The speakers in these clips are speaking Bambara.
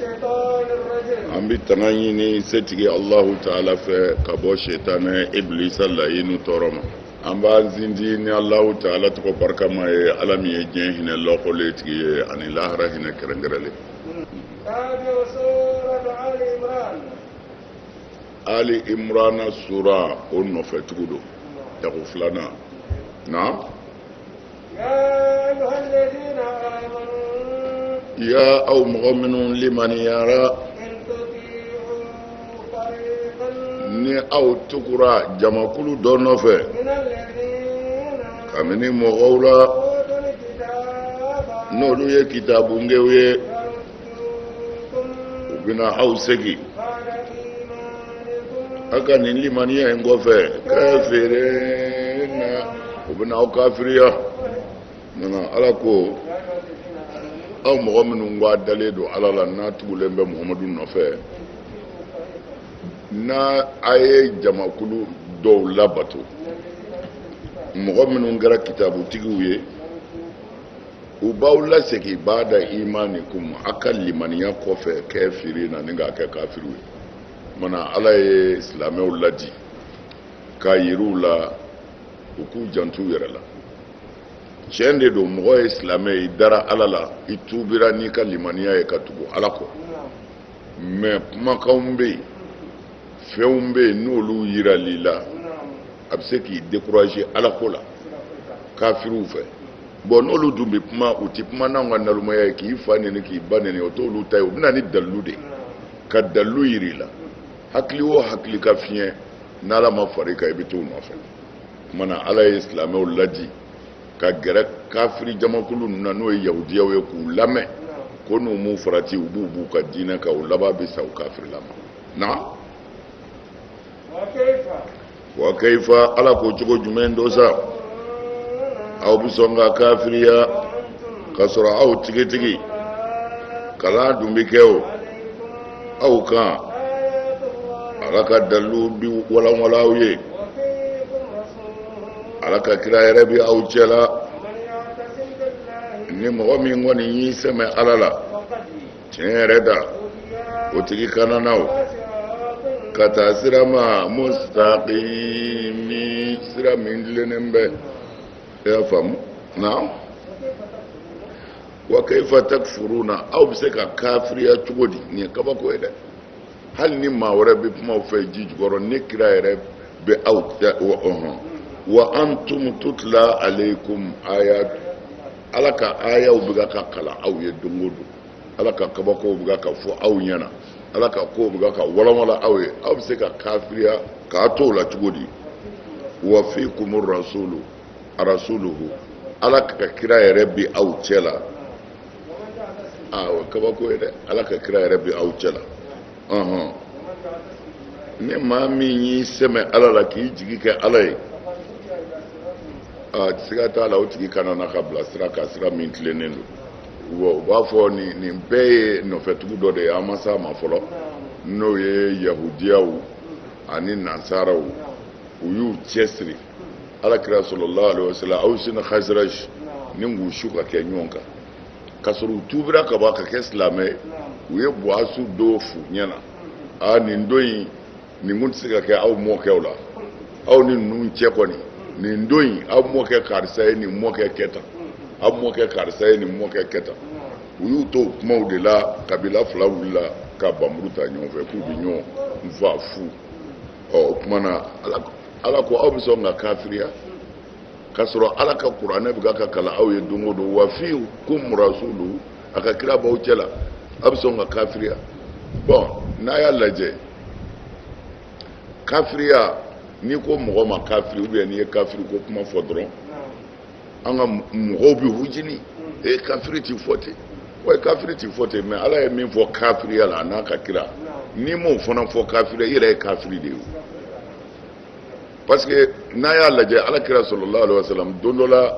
الشيطان الرجيم أم بتنيني ستي الله تعالى في كبو شيطان إبليس اللعين ترما أم بانزيني الله تعالى تكبر كما علم يجين الله قلتي عن الله رهنا كرنجرلي تابع سورة آل عمران آل عمران سورة ونفتقدو تغفلنا نعم يا أيها الذين آمنوا يا أو مؤمن لمن يرى إن تطيعوا فريقا ni aw tugura jamakulu dɔ nɔfɛ من الذين kabini mɔgɔw la أوتوا الكتاب n'olu ye kitabungew ye يردوكم u bɛna aw segi بعد إيمانكم a ka nin limaniya in kɔfɛ kafiri na u bɛna aw kafiriya nana ala ko aw mɔgɔ minnu ko a dalen don ala la n'a tugulen bɛ muhamadu nɔfɛ n'a a ye jamakulu dɔw labato mɔgɔ minnu kɛra kitabutigiw ye u b'aw lasegi bada imanikum a ka limaniya kɔfɛ kafiri na ni k'a kɛ kafiriw ye mana ala ye silamɛw ladi k'a yir'u la u k'u jantu yɛrɛ la tiɲɛ de don mɔgɔ ye silamɛ i dara ala la i tuubira n'i ka limaniya ye ka tugu ala kɔ mais kumakanw bɛ yen fɛnw bɛ yen n'olu yirali la a bɛ se k'i décourager ala ko la kafiriw fɛ bon n'olu dun bɛ kuma u tɛ kuma n'anw ka nalomaya ye k'i fa neni k'i ba neni o t'olu ta ye o bɛ na ni dalilu de ye ka dalilu yir'i la hakili o hakili ka fiɲɛ n'ala ma far'i kan i bɛ t'o nɔfɛ mana ala ye silamɛw ladi ka gɛrɛ kafiri jamakulu ninnu na n'o ye yahudiyaw ye k'u lamɛn ko n'u m'u farati u b'u ka diinɛ kan u laban bɛ sa u kafirila ma na wa kaifa ala ko cogo jumɛn do sa aw bɛ sɔn ka kafiriya ka sɔrɔ aw tigitigi kalan dun bɛ kɛ o aw kan ala ka dalilu bi walanwala aw ye ala ka kira yɛrɛ bi aw cɛla ni mɔgɔ min kɔni y'i sɛmɛ ala la tiɲɛ yɛrɛ da o tigi kananaw ka taa sira ma mustaqimi sira min dilennen bɛ i y'a faamu na wa kaifa takfuruna aw bɛ se ka kafiriya cogo di nin ye kabako ye dɛ hali ni maa wɛrɛ bɛ kuma aw fɛ ji jukɔrɔ ne kira yɛrɛ bɛ aw wa antum tutla alaykum ayat ala ka ayaw bɛ ka kalan aw ye don o don ala ka kabako bɛ ka fɔ aw ɲɛna ala ka ko bɛ ka walawala aw ye aw bɛ se ka kafiriya k'a to o la cogo di wa fikum rasuluhu ala ka kira yɛrɛ bi aw cɛ la o kabako ye dɛ ala ka kira yɛrɛ bi aw cɛ la ni maa min y'i sɛmɛ ala la k'i jigi kɛ ala ye siga t'a la o tigi kana na ka bila sira ka sira min tilennen don u b'a fɔ nin bɛɛ ye nɔfɛtugu dɔ de ye an ma s'a ma fɔlɔ n'o ye yahudiyaw ani nansaraw u y'u cɛsiri alakira sallallahu alaihi wasallam aw sin khazraj ni k'u su ka kɛ ɲɔgɔn kan ka sɔrɔ u tuubira ka bɔ ka kɛ silamɛ u ye buwasu dɔw fu ɲɛna nin don in nin kun tɛ se ka kɛ aw mɔkɛw la aw ni ninnu cɛ kɔni nin don in aw mɔkɛ karisa ye nin mɔkɛ kɛ tan aw mɔkɛ karisa ye nin mɔkɛ kɛ tan u y'u to kumaw de la kabila fila wulila ka banburu ta ɲɔgɔn fɛ k'u bɛ ɲɔgɔn fa fu o tuma na ala ko aw bɛ sɔn ka kafiriya ka sɔrɔ ala ka kuranɛ bɛ ka kalan aw ye don o don wa fiikum rasuluhu a ka kira b'aw cɛ la aw bɛ sɔn ka kafiriya bon n'a y'a lajɛ kafiriya n'i ko mɔgɔ ma kafiri ou n'i ye kafiri ko kuma fɔ dɔrɔn an ka mɔgɔw bɛ hujini kafiri ti fɔ ten wa kafiri ti fɔ ten mais ala ye min fɔ kafiriya la a n'a ka kira n'i m'o fana fɔ kafiriya i yɛrɛ ye kafiri de ye parce que n'a y'a lajɛ ala kira sallallahu alaihi wasallam don dɔ la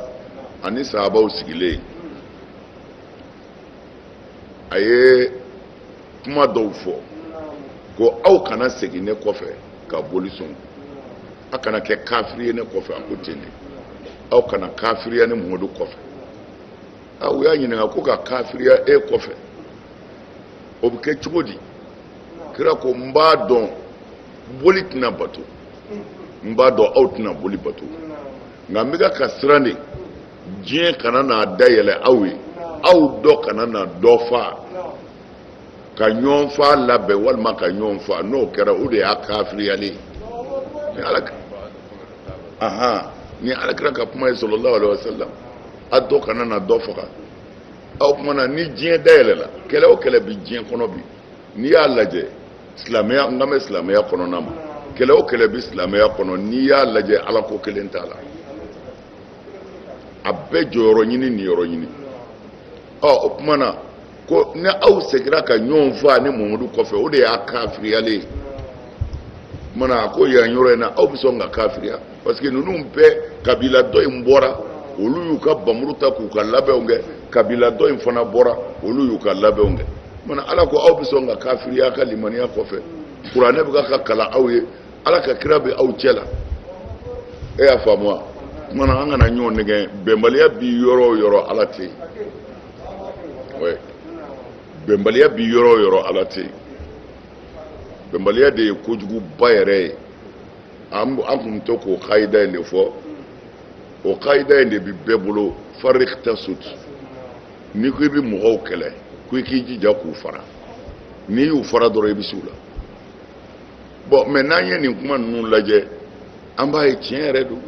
ani sahabaw sigilen a ye kuma dɔw fɔ ko aw kana segin ne kɔfɛ ka boli sɔn a kana kɛ kafiri ye ne kɔfɛ a ko ten de aw kana kafiriya ne Muhamadu kɔfɛ u y'a ɲininka ko ka kafiriya e kɔfɛ o bɛ kɛ cogo di kira ko n b'a dɔn boli tɛna bato n b'a dɔn aw tɛna boli bato nka n bɛ ka siran de diɲɛ kana n'a dayɛlɛ aw ye aw dɔ kana na dɔ faa ka ɲɔgɔn faa labɛn walima ka ɲɔgɔn faa n'o kɛra o de y'a kafiriyalen ni alakira ka kuma ye sallallahu alaihi wasallam a dɔ kana na dɔ faga aw kumana ni diɲɛ dayɛlɛla kɛlɛ o kɛlɛ bi diɲɛ kɔnɔ bi n'i y'a lajɛ silamɛya n ka mɛn silamɛya kɔnɔna ma kɛlɛ o kɛlɛ bi silamɛya kɔnɔ n'i y'a lajɛ ala ko kelen t'a la a bɛɛ jɔyɔrɔ ɲini niyɔrɔ ɲini o kumana ko ni aw segira ka ɲɔgɔn faa ni Muhamadu kɔfɛ o de y'a kafiriyalen mana ko yan yɔrɔ in na aw bɛ sɔn ka kafiriya parce que ninnu bɛɛ kabila dɔ in bɔra olu y'u ka bamuru ta k'u ka labɛnw kɛ kabila dɔ in fana bɔra olu y'u ka labɛnw kɛ mana ala ko aw bɛ sɔn ka kafiriya ka limaniya kɔfɛ kuranɛ bɛ ka kalan aw ye ala ka kira bɛ aw cɛ la e y'a faamu wa mana an kana ɲɔgɔn nɛgɛ bɛnbaliya bi yɔrɔ o yɔrɔ ala tɛ yen bɛnbaliya bi yɔrɔ o yɔrɔ ala tɛ yen bɛnbaliya de ye kojuguba yɛrɛ ye an tun to k'o kaida in de fɔ o kaida in de bi bɛɛ bolo farik tasut n'i ko i bɛ mɔgɔw kɛlɛ ko i k'i jija k'u fara n'i y'u fara dɔrɔn i bɛ s'u la bon mɛ n'an ye nin kuma ninnu lajɛ an b'a ye tiɲɛ yɛrɛ don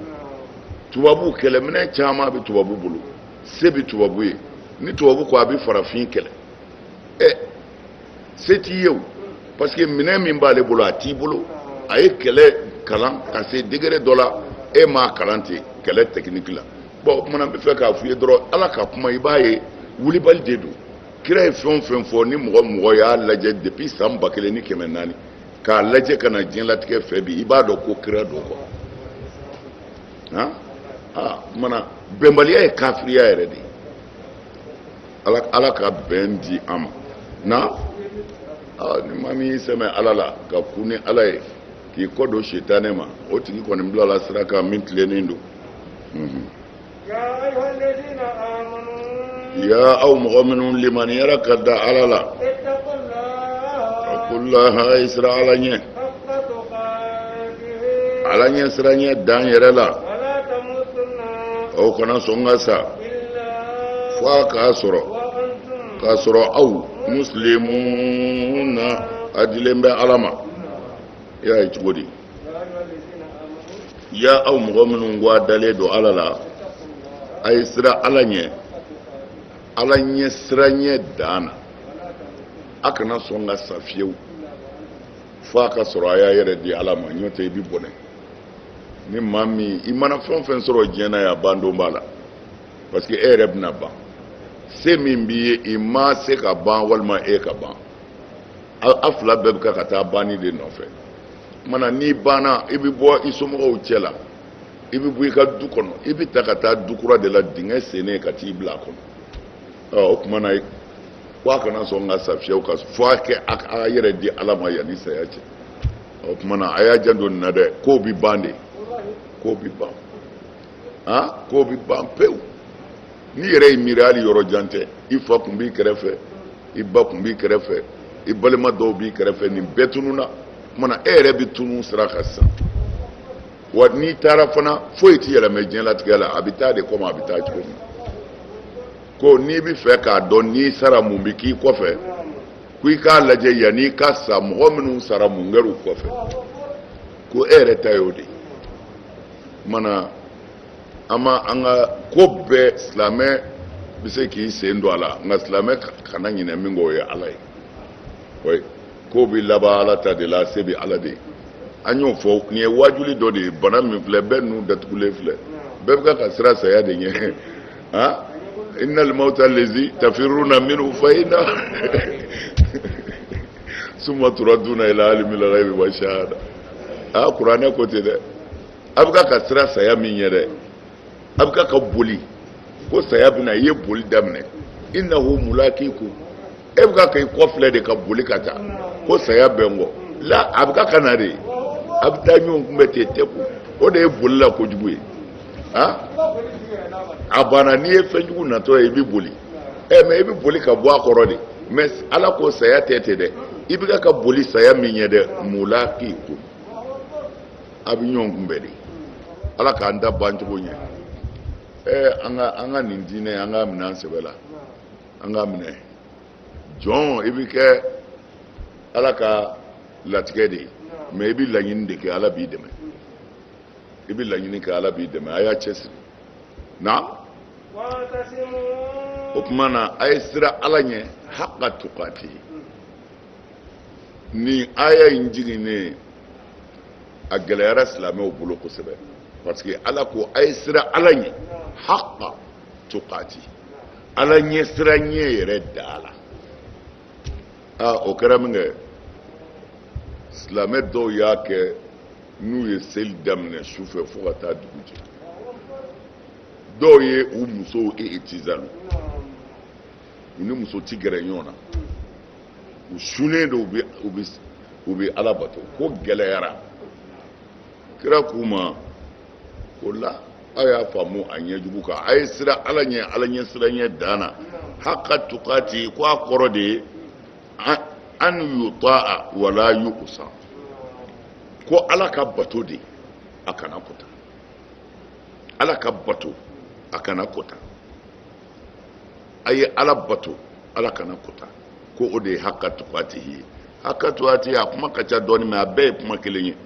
tubabu kɛlɛminɛ caman bɛ tubabu bolo se bɛ tubabu ye ni tubabu ko a bɛ farafin kɛlɛ se t'i ye o parce que minɛn min b'ale bolo a t'i bolo a ye kɛlɛ kalan ka se degré dɔ la e m'a kalan ten kɛlɛ technique la bon o kumana n bɛ fɛ k'a f'i ye dɔrɔn ala ka kuma i b'a ye wulibali de don kira ye fɛn o fɛn fɔ ni mɔgɔ y'a lajɛ depuis san 1400 k'a lajɛ ka na diɲɛlatigɛ fɛ bi i b'a dɔn ko kira don quoi kumana bɛnbaliya ye kafiriya yɛrɛ de ala ka bɛn di an ma na ni maa min y'i sɛmɛ ala la ka ku ni ala ye k'i kɔ don sitanɛ ma o tigi kɔni bila la sira kan min tilennen don ya aw mɔgɔ minnu limaniyara ka da ala la kullaha a ye sira ala ɲɛ ala ɲɛ sira ɲɛ dan yɛrɛ la aw kana sɔn ka sa fo a k'a sɔrɔ aw muslimuna a dilen bɛ ala ma i y'a ye cogo di ya aw mɔgɔ minnu ko a dalen don ala la a ye sira ala ɲɛ sira ɲɛ dan na a kana sɔn ka sa fiyewu fo a ka sɔrɔ a y'a yɛrɛ di ala ma ɲɔ tɛ i bi bɔnɛ ni maa min i mana fɛn o fɛn sɔrɔ diɲɛ na yan ban don b'a la parce que e yɛrɛ bɛna ban se min b'i ye i ma se ka ban walima e ka ban a fila bɛɛ bɛ ka taa banni de nɔfɛ mana n'i banna i bɛ bɔ i somɔgɔw cɛ la i bɛ bɔ i ka du kɔnɔ i bɛ ta ka taa du kura de la dingɛ sennen ka t'i bila a kɔnɔ o tuma na ko a kana sɔn ka sa fiyewu ka fo a kɛ a yɛrɛ di ala ma yanni saya cɛ o tuma na a y'a janto nin na dɛ kow bɛ ban de kow bɛ ban kow bɛ ban pewu n'i yɛrɛ y'i miiri hali yɔrɔ jan tɛ i fa tun b'i kɛrɛfɛ i ba tun b'i kɛrɛfɛ i balima dɔw b'i kɛrɛfɛ nin bɛɛ tununna mana e yɛrɛ bɛ tunu sira kan sisan wa n'i taara fana foyi t'i yɛlɛmɛ diɲɛlatigɛ la a bɛ taa de komi a bɛ taa cogo min ko n'i bɛ fɛ k'a dɔn n'i sara mun bɛ k'i kɔfɛ ko i k'a lajɛ yanni i ka sa mɔgɔ minnu sara mun kɛr'u kɔfɛ ko e yɛrɛ ta y'o de ye mana an ka ko bɛɛ silamɛ bɛ se k'i sen don a la nka silamɛ kana ɲinɛ min kɔ o ye ala ye ko bɛ laban ala ta de la se bɛ ala de ye an y'o fɔ nin ye wajuli dɔ de ye bana min filɛ bɛɛ n'u datugulen filɛ bɛɛ bɛ ka siran saya de ɲɛ innal mawta lazi tafirruna minhu fa inna summa turaduna ila alimil ghaibi wa shahada kuranɛ ko ten dɛ a bɛ ka siran saya min ɲɛ dɛ a bɛ ka boli ko saya bɛna i ye boli daminɛ innahu mulaqikum e bɛ ka i kɔfilɛ de ka boli ka taa ko saya bɛ n kɔ la a bɛ ka na de a bɛ taa ɲɔgɔn kunbɛn ten tɛku o de ye boli la kojugu ye a banna n'i ye fɛn jugu natɔ ye i bɛ boli mɛ i bɛ boli ka bɔ a kɔrɔ de mais ala ko saya tete de ibika ka boli saya minye de mulaki ku abi nyong mbedi ala ka anda banjo nye anga nindine anga minanse bela anga mine jon ibike ala ka latkedi mais ibi lañin de ke ala bi deme ibi lañin ke ala bi deme aya chesi na o kuma na ay sira ala ɲɛ haqa tuqati ni aya in jigine a gɛlɛyara silamɛw bolo kosɛbɛ parce que ala ko ay sira ala ɲɛ haqa tuqati ala ɲɛ sira ɲɛ yɛrɛ da la o kɛra min kɛ silamɛ dɔw y'a kɛ n'u ye seli daminɛ sufɛ fo ka taa dugu jɛ dɔw ye u musow etizalo u ni muso ti gɛrɛ ɲɔgɔn na u sunnen don u bɛ ala bato ko gɛlɛyara kira k'u ma o la a y'a faamu a ɲɛjugu kan a ye sira ala ɲɛ sira ɲɛ dan na haka tukati ko a kɔrɔ de ye an yuta'a wala yu'sa ko ala ka bato de a kana kota ala ka bato a kana kota a ye ala bato ala kana kota ko o de ye haka tukatihi haka tukatihi a kuma ka ca dɔɔni mɛ a bɛɛ ye kuma kelen ye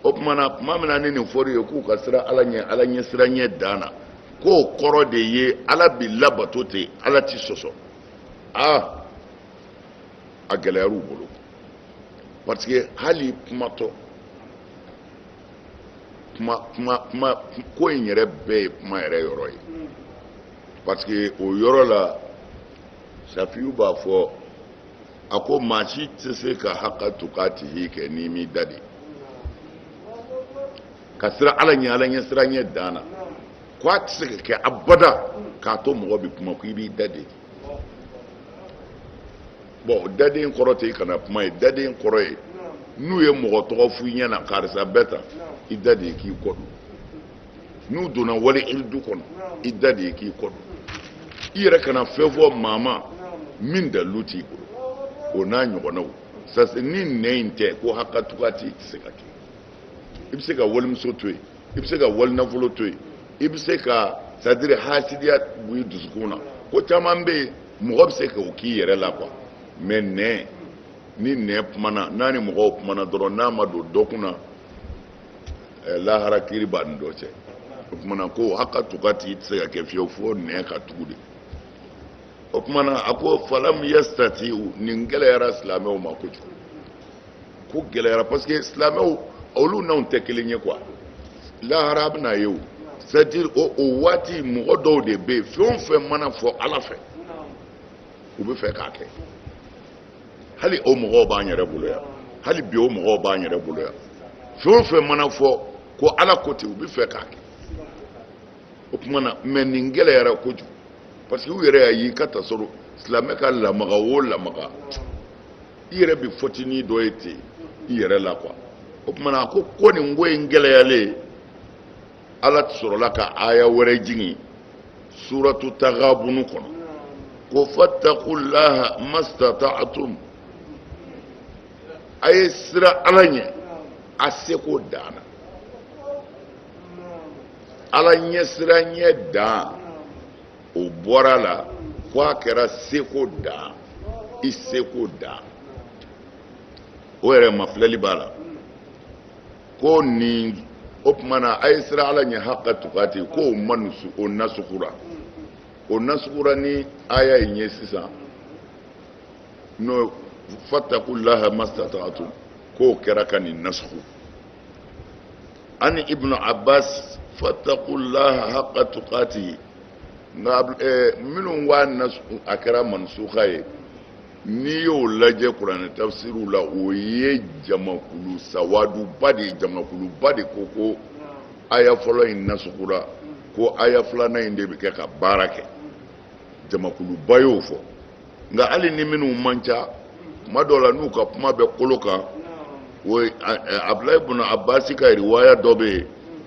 o tuma na tuma min na ni nin fɔra ye k'u ka sira ala ɲɛ sira ɲɛ dan na k'o kɔrɔ de ye ala bi labato ten ala ti sɔsɔ a gɛlɛyar'u bolo parce que hali kumatɔ kuma ko in yɛrɛ bɛɛ ye kuma yɛrɛ yɔrɔ ye parce que o yɔrɔ la Safiyu b'a fɔ a ko maa si tɛ se ka haka tukatihi kɛ n'i m'i da de ka sira ala ɲɛ sira ɲɛ dan na ko a tɛ se ka kɛ abada k'a to mɔgɔ bɛ kuma ko i b'i da de bon daden kɔrɔ tɛ i kana kuma ye daden kɔrɔ ye n'u ye mɔgɔ tɔgɔ f'i ɲɛna karisa bɛɛ ta i da de ye k'i kɔ don n'u donna wale iridu kɔnɔ i da de ye k'i kɔ don i yɛrɛ kana fɛn fɔ maa ma min dalilu t'i bolo o n'a ɲɔgɔnnaw parce que ni nɛ in tɛ ko haka tukati tɛ se ka kɛ i bɛ se ka walimuso to yen i bɛ se ka walinafolo to yen i bɛ se ka c'est à dire hasidiya b'i dusukun na ko caman bɛ yen mɔgɔ bɛ se k'o k'i yɛrɛ la quoi mais nɛ ni nɛ kumana n'a ni mɔgɔw kumana dɔrɔn n'a ma don dɔ kunna lahara kiri b'a ni dɔ cɛ o kumana ko haka tukati tɛ se ka kɛ fiyewu fo nɛ ka tugu de o kumana a ko falam yastati'u nin gɛlɛyara silamɛw ma kojugu ko gɛlɛyara parce que silamɛw olu n'anw tɛ kelen ye quoi lahara bɛna ye o c'est à dire o waati mɔgɔ dɔw de bɛ yen fɛn o fɛn mana fɔ ala fɛ u bɛ fɛ k'a kɛ hali o mɔgɔw b'an yɛrɛ bolo yan hali bi o mɔgɔw b'an yɛrɛ bolo yan fɛn o fɛn mana fɔ ko ala ko ten u bɛ fɛ k'a kɛ o tuma na mɛ nin gɛlɛyara kojugu parce que u yɛrɛ y'a ye ka taa sɔrɔ silamɛ ka lamaga o lamaga i yɛrɛ bɛ fɔtinin dɔ ye ten i yɛrɛ la quoi o tuma na ko nin ko in gɛlɛyalen ala sɔrɔla ka aya wɛrɛ jigin suratu Taghabun kɔnɔ ko fattaqullaha mastata'tum a ye sira ala ɲɛ a seko dan na ala ɲɛ sira ɲɛ dan o bɔra la ko a kɛra seko dan i seko dan o yɛrɛ mafilɛli b'a la ko nin o tuma na a ye sira ala ɲɛ haka tukati ko o nasukura o nasukura ni aya in ye sisan n'o fattaqullaha mastata'tum k'o kɛra ka nin nasuku ani ibnu abbas fattaqullaha haqqa tuqatihi nka minnu waa nasuku a kɛra mansuka ye n'i y'o lajɛ kuranɛ tafsiriw la o ye jamakulu sawaduba de ye jamakuluba de ko aya fɔlɔ in nasukura ko aya filanan in de bɛ kɛ ka baara kɛ jamakuluba y'o fɔ nka hali ni minnu man ca kuma dɔw la n'u ka kuma bɛ kolo kan o Abdulayi ibn Abbas ka riwaya dɔ bɛ yen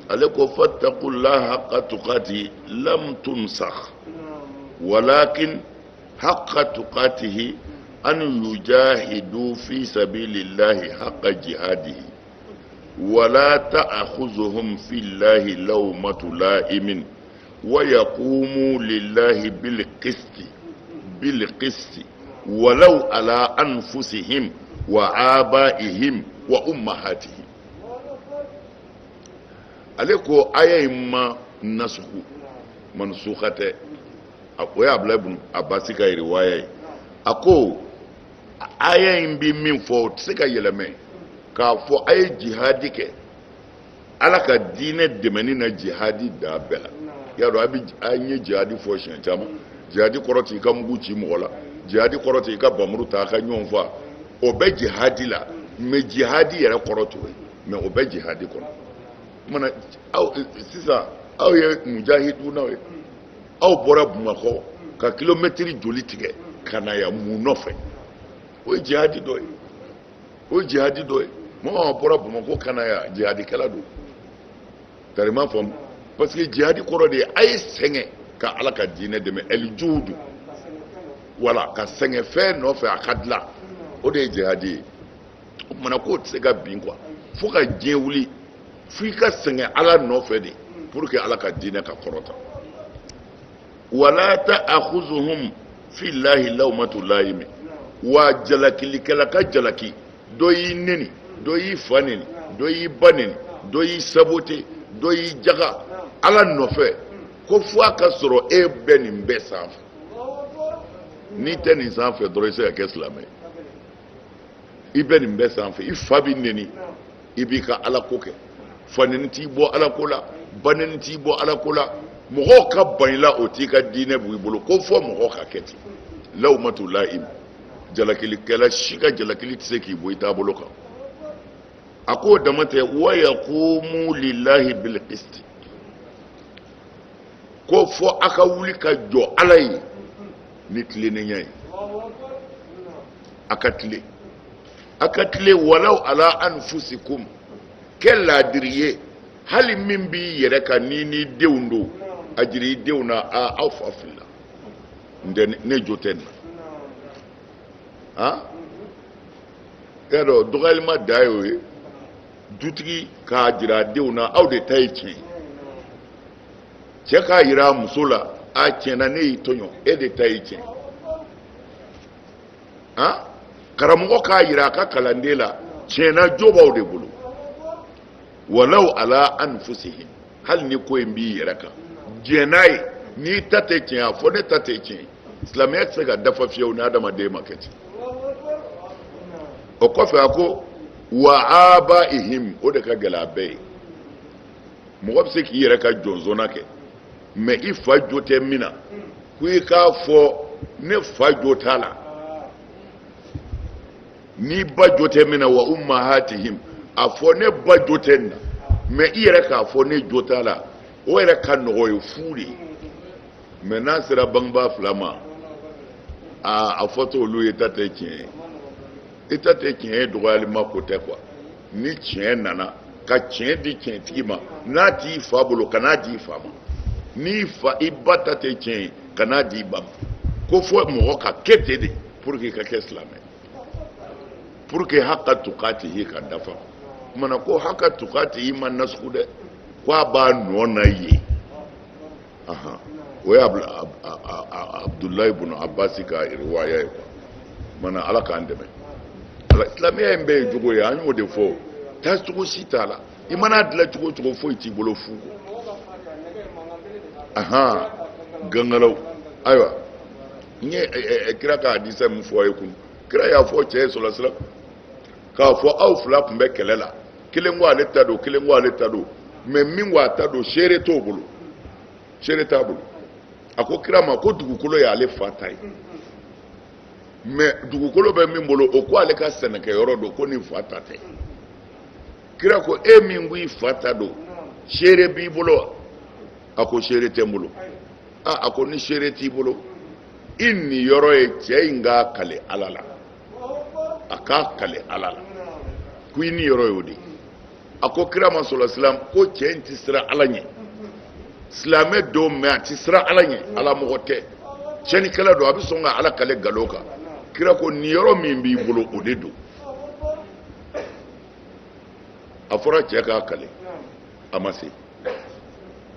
ale ko fattaqullaha haqqa tuqati lam tunsakh walakin حق تقاته أن يجاهدوا في سبيل الله حق جهاده ولا تأخذهم في الله لومة لائم ويقوموا لله بالقسط ولو على أنفسهم وآبائهم وأمهاتهم. عليكو آية ما نسخو منسوخة أقوى أبلغ أباسيكا رواية أكو آية بمين فو تسيكا يلمي كافو آية جهادي كي ala ka diinɛ dɛmɛni na jihadi da bɛɛ la y'a dɔn an ye jihadi fɔ siɲɛ caman jihadi kɔrɔ t'i ka mugu ci mɔgɔ la jihadi kɔrɔ t'i ka bamuru ta a ka ɲɔgɔn fa o bɛ jihadi la mɛ jihadi yɛrɛ kɔrɔ t'o ye mɛ o bɛ jihadi kɔnɔ mana sisan aw ye mujahidu n'aw ye aw bɔra Bamakɔ ka kilomɛtiri joli tigɛ ka na yan mun nɔfɛ o ye jihadi dɔ ye o ye jihadi dɔ ye mɔgɔ bɔra Bamakɔ ka na yan jihadikɛla don tarima faamu parce que jihadi kɔrɔ de ye a ye sɛgɛn ka ala ka diinɛ dɛmɛ ɛlijuhudu wala ka sɛgɛn fɛn nɔfɛ a ka dilan o de ye jihadi ye o tumana k'o tɛ se ka bin quoi fo ka diɲɛ wuli f'i ka sɛgɛn ala nɔfɛ de pour que ala ka diinɛ ka kɔrɔta wala ta'khuzuhum fillahi lawmatu laimi wa jalakilikɛla ka jalaki dɔ y'i neni dɔ y'i fa neni dɔ y'i ba neni dɔ y'i sabote dɔ y'i jaga ala nɔfɛ ko fo a ka sɔrɔ e bɛ nin bɛɛ sanfɛ n'i tɛ nin sanfɛ dɔrɔn i se ka kɛ silamɛ i bɛ nin bɛɛ sanfɛ i fa b'i neni i b'i ka ala ko kɛ fa neni t'i bɔ ala ko la ba neni t'i bɔ ala ko la mɔgɔw ka ban i la o t'i ka diinɛ b'i bolo ko fɔ mɔgɔ ka kɛ ten lawmatu laim jalakilikɛla si ka jalakili tɛ se k'i bɔ i taabolo kan a k'o dama tɛ wa yaqumu lillahi bil qisti ko fɔ a ka wuli ka jɔ ala ye ni tilennenya ye a ka tile walaw ala anfusikum kɛ laadiri ye hali min b'i yɛrɛ kan n'i denw don a jira i denw na aw fa filila n ne jo tɛ nin na e dɔn dɔgɔyalima da y'o ye dutigi k'a jira a denw na aw de ta ye tiɲɛ cɛ k'a jira a muso la a tiɲɛna ne y'i tɔɲɔ e de ta ye tiɲɛ karamɔgɔ k'a jira a ka kalanden la tiɲɛna jo b'aw de bolo walaw ala anfusihim hali ni ko in b'i yɛrɛ kan diɲɛ n'a ye n'i ta tɛ tiɲɛ a fɔ ne ta tɛ tiɲɛ silamɛya tɛ se ka dafa fiyewu ni adamaden ma kɛ ten o kɔfɛ a ko wa abaihim o de ka gɛlɛ a bɛɛ ye mɔgɔ bɛ se k'i yɛrɛ ka jɔnzɔnna kɛ mɛ i fa jo tɛ min na ko i k'a fɔ ne fa jo t'a la n'i ba jo tɛ min na wa ummahatihim a fɔ ne ba jo tɛ nin na mɛ i yɛrɛ k'a fɔ ne jo t'a la o yɛrɛ ka nɔgɔ ye fu de ye mɛ n'a sera bangebaa fila ma a fɔtɔ olu ye ta tɛ tiɲɛ ye i ta tɛ tiɲɛ ye dɔgɔyalima ko tɛ quoi ni tiɲɛ nana ka tiɲɛ di tiɲɛtigi ma n'a t'i fa bolo kan'a di i fa ma n'i fa i ba ta tɛ tiɲɛ ye kan'a di i ba ma ko fɔ mɔgɔ ka kɛ ten de pour que i ka kɛ silamɛ pour que haka tukatihi ka dafa mana ko haka tukatihi ma nasugu dɛ ko a b'a nɔ na ye o ye Abdullahi ibn Abbas ka riwaya ye mana ala k'an dɛmɛ silamɛya in bɛɛ ye jogo ye an y'o de fɔ taa cogo si t'a la i mana dilan cogo cogo foyi t'i bolo fu gangalaw ayiwa n ye kira ka hadisa min fɔ a ye kun kira y'a fɔ cɛ ye sɔlɔsira k'a fɔ aw fila tun bɛ kɛlɛ la kelen ko ale ta don kelen ko ale ta don mɛ min ko a ta don seere t'o bolo seere t'a bolo a ko kira ma ko dugukolo y'ale fa ta ye mɛ dugukolo bɛ min bolo o ko ale ka sɛnɛkɛyɔrɔ don ko nin fa ta tɛ kira ko e min ko i fa ta don seere b'i bolo wa a ko seere tɛ n bolo a ko ni seere t'i bolo i nin yɔrɔ ye cɛ in k'a kale ala la a k'a kale ala la ko i nin yɔrɔ y'o de a ko kira ma sɔrɔ silam ko cɛ in tɛ siran ala ɲɛ silamɛ don mɛ a tɛ siran ala ɲɛ ala mɔgɔ tɛ tiɲɛnikɛla don a bɛ sɔn ka ala kale galo kan kira ko nin yɔrɔ min b'i bolo o de don a fɔra cɛ k'a kale a ma se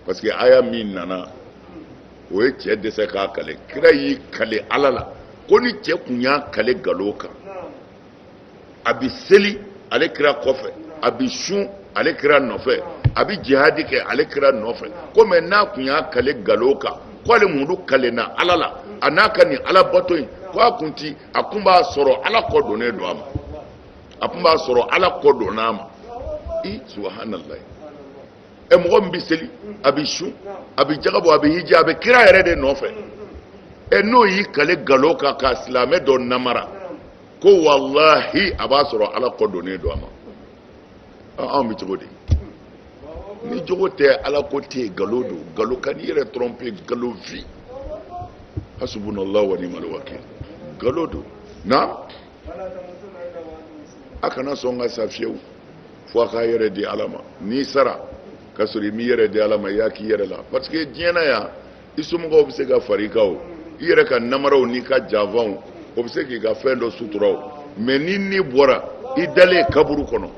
parce que aya min nana o ye cɛ dɛsɛ k'a kale kira y'i kale ala la ko ni cɛ kun y'a kale galo kan a bɛ seli ale kira kɔfɛ a bɛ sun ale kira nɔfɛ a bɛ jihadi kɛ ale kira nɔfɛ ko mɛ n'a kun y'a kale galo kan ko ale mundu kale na ala la a n'a ka nin ala bato in ko a kun ti a kun b'a sɔrɔ ala kɔ donnen don a ma a kun b'a sɔrɔ ala kɔ donn'a ma subhanallah mɔgɔ min bɛ seli a bɛ sun a bɛ jagabɔ a bɛ hiji a bɛ kira yɛrɛ de nɔfɛ n'o y'i kale galo kan ka silamɛ dɔ namara ko wallahi a b'a sɔrɔ ala kɔ donnen don a ma anw bɛ cogo di ni jogo tɛ ala ko tɛ yen galo don galo ka n'i yɛrɛ tromper galo vi hasbunallahu wa ni'mal wakil galo don na a kana sɔn ka sa fiyewu fo a k'a yɛrɛ di ala ma n'i sara ka sɔrɔ i m'i yɛrɛ di ala ma i y'a k'i yɛrɛ la parce que diɲɛ na yan i somɔgɔw bɛ se ka fara i kan o i yɛrɛ ka namaraw n'i ka janfanw o bɛ se k'i ka fɛn dɔ sutura o mais ni bɔra i dalen kaburu kɔnɔ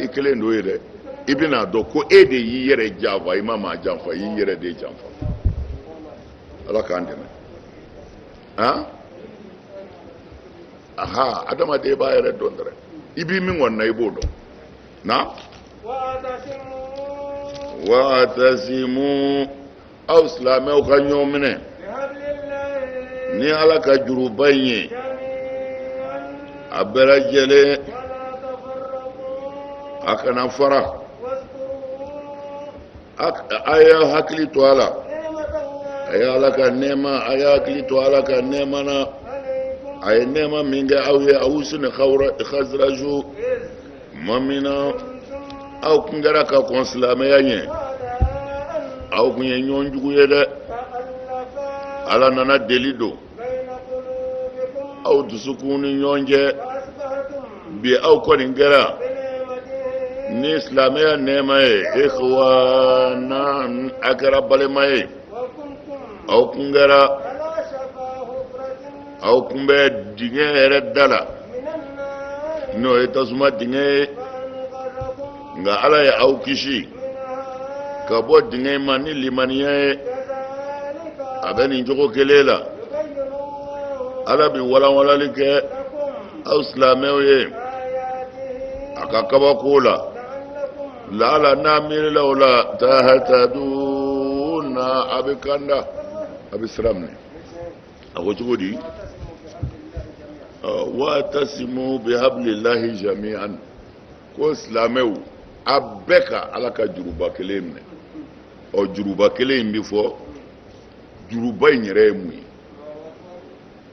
i kelen don ye dɛ i bɛna dɔn ko e de y'i yɛrɛ janfa i ma maa janfa i y'i yɛrɛ de janfa ala k'an dɛmɛ aha adamaden b'a yɛrɛ dɔn dɛrɛ i b'i min kɔni na i b'o dɔn na wa'tasimu aw silamɛw ka ɲɔgɔn minɛ ni ala ka juruba in ye a bɛɛ lajɛlen a kana fara a y'a hakili to a la a ye ala ka nɛɛma a y'a hakili to ala ka nɛɛma na a ye nɛɛma min kɛ aw ye aw sini khazraju ma min na aw kun kɛra ka kɔn silamɛya ɲɛ aw kun ye ɲɔgɔn jugu ye dɛ ala nana deli don aw dusukun ni ɲɔgɔn cɛ bi aw kɔni kɛra ni silamɛya nɛɛma ye ikhwana a kɛra balima ye aw kun kɛra aw kun bɛ dingɛ yɛrɛ da la n'o ye tasuma dingɛ ye nka ala ye aw kisi ka bɔ dingɛ ma ni limaniya ye a bɛ nin cogo kelen la ala bɛ walanwalali kɛ aw silamɛw ye a ka kabako la la'ala n'a miirila o la tahtaduna a bɛ kanda a bɛ sira minɛ a ko cogo di wa'tasimu bihablillahi jami'an ko silamɛw a bɛɛ ka ala ka juruba kelen minɛ juruba kelen in bɛ fɔ juruba in yɛrɛ ye mun ye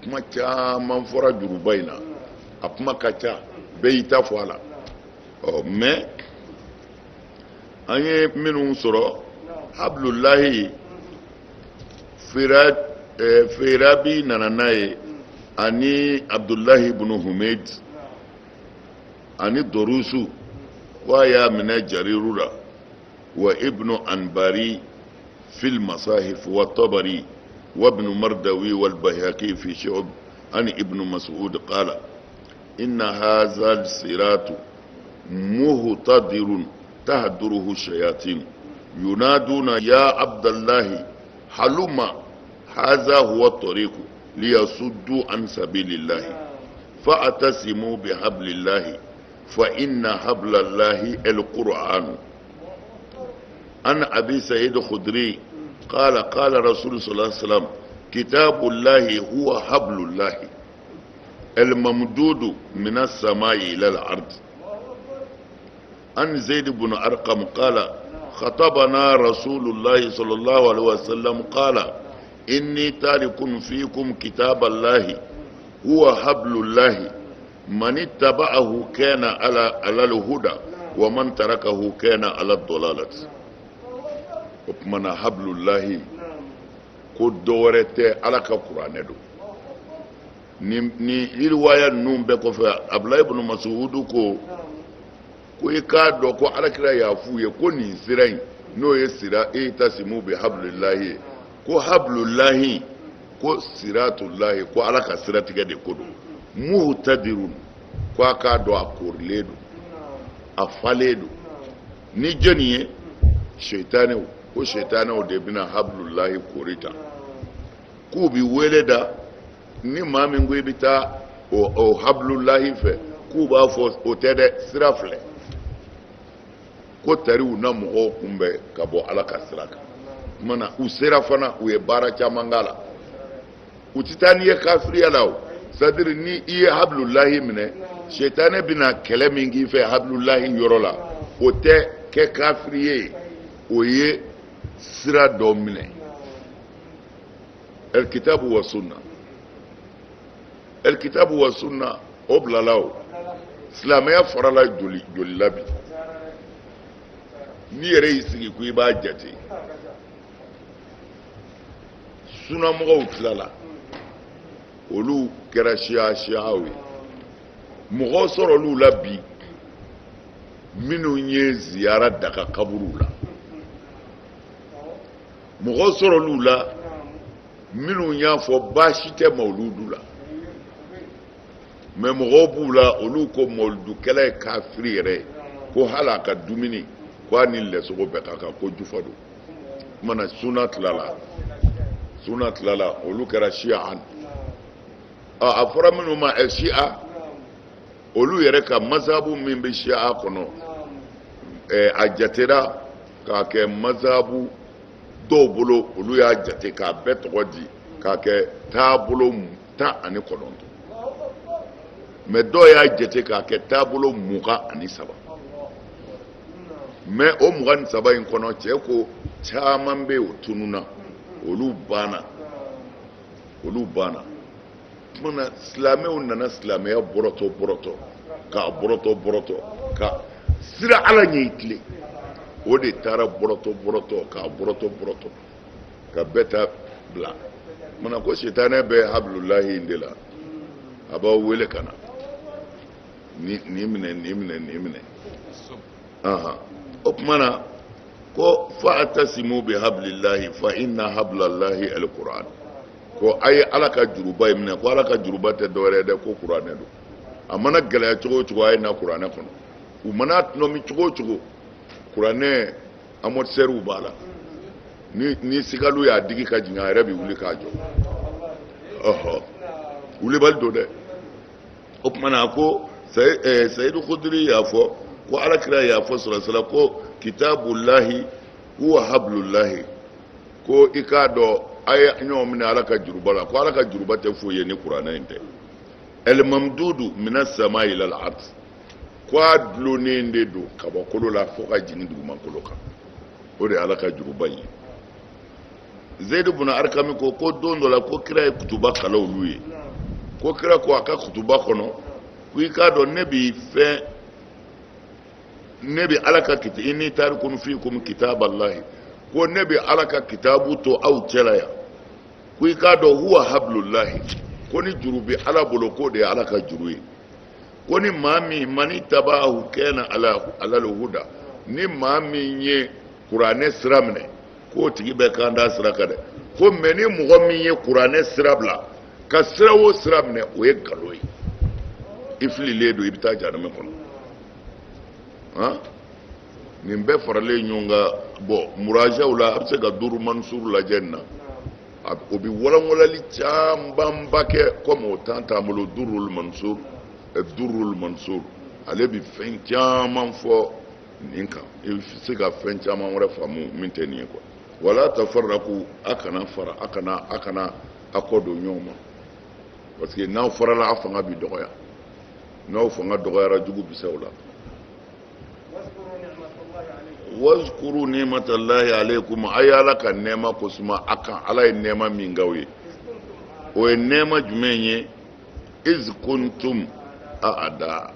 kuma caman fɔra juruba in na a kuma ka ca bɛɛ y'i ta fɔ a la mais an ye minnu sɔrɔ hablulahi feerabi nana n'a ye ani abdullahi ibn humaid ani dorusu wa y'a minɛ jariru la wa ibnu anbari fil masahif wa tabari wa ibn mardawi wal bayhaqi fi shu'ab an ibn mas'ud qala inna hadha al-siratu muhtadirun tahduruhu shayatin yunaduna ya abdallahi haluma hadha huwa at-tariq liyasuddu an sabilillahi fa'tasimu bihablillahi فإن حبل الله القرآن عن أبي سعيد الخدري قال قال رسول صلى الله عليه وسلم كتاب الله هو حبل الله الممدود من السماء إلى الأرض عن زيد بن أرقم قال خطبنا رسول الله صلى الله عليه وسلم قال إني تارك فيكم كتاب الله هو حبل الله من اتبعه كان على الهدى ومن تركه كان على الضلالة ومن حبل الله كدورته على القرآن دو ni riwaya nun bɛ kɔfɛ Abdulahi ibn Mas'ud ko i k'a dɔn ko alakira y'a f'u ye ko nin sira in n'o ye sira tasimu bi hablillahi ko hablillahi ko siratullahi ko ala ka siratigɛ de ko don muhtadirun ko a k'a dɔn a korilen don a falen don ni jɔnni ye seitanɛw ko seitanɛw de bɛna hablullahi kori ta k'u bi wele da ni maa min ko i bɛ taa o hablullahi fɛ k'u b'a fɔ o tɛ dɛ sira filɛ ko tariw na mɔgɔw kunbɛn ka bɔ ala ka sira kan mana u sera fana u ye baara caman k'a la u tɛ taa n'i ye kafiriya la o c'est-à-dire ni i ye hablullahi minɛ seitanɛ bɛna kɛlɛ min k'i fɛ hablullahi yɔrɔ la o tɛ kɛ kafiri ye o ye sira dɔ minɛ el-kitabu wa sunna el-kitabu wa sunna o bilala o silamɛya farala joli la bi n'i yɛrɛ y'i sigi ko i b'a jate sunamɔgɔw tilala olu kɛra siyaw ye mɔgɔw sɔrɔl'u la bi minnu ye ziyara daga kaburuw la mɔgɔw sɔrɔl'u la minnu y'a fɔ baasi tɛ mawuludu la mais mɔgɔw b'u la olu ko mawuludukɛla ye kafiri yɛrɛ ko hali a ka dumuni ko a ni lɛsogo bɛɛ ka kan ko jufa don mana suna tilala olu kɛra siya a fɔra minnu ma siya olu yɛrɛ ka mazabu min bɛ siya kɔnɔ a jatera k'a kɛ mazabu dɔw bolo olu y'a jate k'a bɛɛ tɔgɔ di k'a kɛ taabolo 19 mais dɔw y'a jate k'a kɛ taabolo 23 mais o 23 in kɔnɔ cɛ ko caman bɛ o tununa olu banna mana silamɛw nana silamɛya bɔrɔtɔ k'a bɔrɔtɔ ka sira ala ɲɛ tile o de taara bɔrɔtɔ k'a bɔrɔtɔ ka bɛɛ ta bila mana ko seitanɛ bɛ hablullahi in de la a b'aw wele ka na ni minɛ o tuma na ko fa'tasimu bi hablillahi fa inna hablallahi alquran ko a ye ala ka juruba in minɛ ko ala ka juruba tɛ dɔwɛrɛ dɛ ko kuranɛ don a mana gɛlɛya cogo o cogo a ye na kuranɛ kɔnɔ u mana tɔnɔmi cogo o cogo kuranɛ amortisɛriw b'a la ni sigalu y'a digi ka jigin a yɛrɛ bɛ wuli k'a jɔ wulibali don dɛ o tuma na ko sayidu khudri y'a fɔ ko alakira y'a fɔ sɔrɔsɔrɔ ko kitabullahi huwa hablullahi ko i k'a dɔn a ye ɲɔgɔn minɛ ala ka juruba la ko ala ka juruba tɛ foyi ye ni kuranɛ in tɛ el-mamdudu mina sama ila al-ard ko a dulonnen de don kabakolo la fo ka jigin dugumakolo kan o de ye ala ka juruba ye Zaid ibn Arkam ko don dɔ la ko kira ye kutuba kala olu ye ko kira ko a ka kutuba kɔnɔ ko i k'a dɔn ne bɛ ala ka kitabu inni tarikun fikum kitaballahi ko ne bɛ ala ka kitabu to aw cɛla yan ko i k'a dɔn huwa hablullahi ko ni juru bɛ ala bolo ko de ye ala ka juru ye ko ni maa min mani tabahu kana alal huda ni maa min ye kuranɛ sira minɛ k'o tigi bɛ kan da sira kan dɛ ko mɛ ni mɔgɔ min ye kuranɛ sira bila ka sira o sira minɛ o ye nkalon ye i fililen don i bɛ taa jahanama kɔnɔ nin bɛɛ faralen ɲɔgɔn kan bɔn murajaw la a bɛ se ka duru mansuru lajɛ nin na o bɛ walanwalali camanba kɛ komi o temps t'an bolo durul mansur ale bɛ fɛn caman fɔ nin kan i bɛ se ka fɛn caman wɛrɛ faamu min tɛ nin ye quoi wala tafarraku a kana fara a kana a kɔ don ɲɔgɔn ma parce que n'aw farala a fanga bɛ dɔgɔya n'aw fanga dɔgɔyara jugu bɛ se o la. wazkuru ni'matallahi alaykum ay ala ka nɛɛma ko suma akan ala ye nɛɛma min k'aw ye o ye nɛɛma jumɛn ye iz kuntum a'da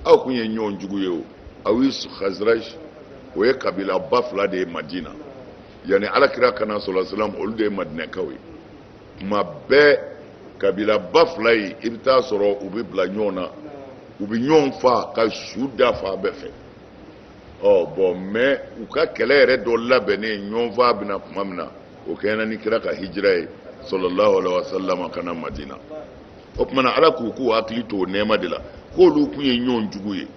aw kun ye ɲɔgɔn jugu ye o Awis Khazraj o ye kabila ba fila de ye Madina yani alakira kana sallallahu alaihi wasallam olu de ye Madinakaw ye tuma bɛɛ kabila ba fila yi i bɛ taa sɔrɔ u bɛ bila ɲɔgɔn na u bɛ ɲɔgɔn fa ka su da fa bɛɛ fɛ bon mais u ka kɛlɛ yɛrɛ dɔ labɛnnen ɲɔgɔn fa bɛna tuma min na o kɛɲɛna ni kira ka hijira ye sallallahu alaihi wasallam kana madina o kuma ala ku hakili to nema de la ko lu kun ye ɲɔgɔn jugu ye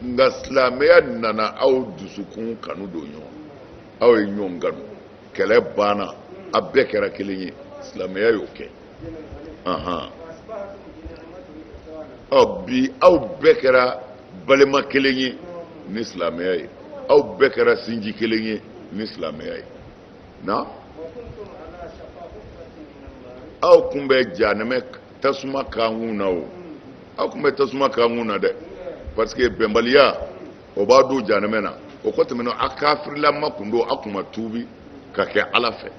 nga silamɛya nana aw dusukun kanu don ɲɔgɔn aw ye ɲɔgɔn kanu kɛlɛ banna a bɛɛ kɛra kelen ye silamɛya y'o kɛ bi aw bɛɛ kɛra balima kelen ye ni silamɛya ye aw bɛɛ kɛra sinji kelen ye ni silamɛya ye na aw kun bɛ jahanɛmɛ tasuma kankun na o aw kun bɛ tasuma kankun na dɛ parce que bɛnbaliya o b'a don jahanɛmɛ na o kɔ tɛmɛnen a kafirilama kun don a kun ma tuubi ka kɛ ala fɛ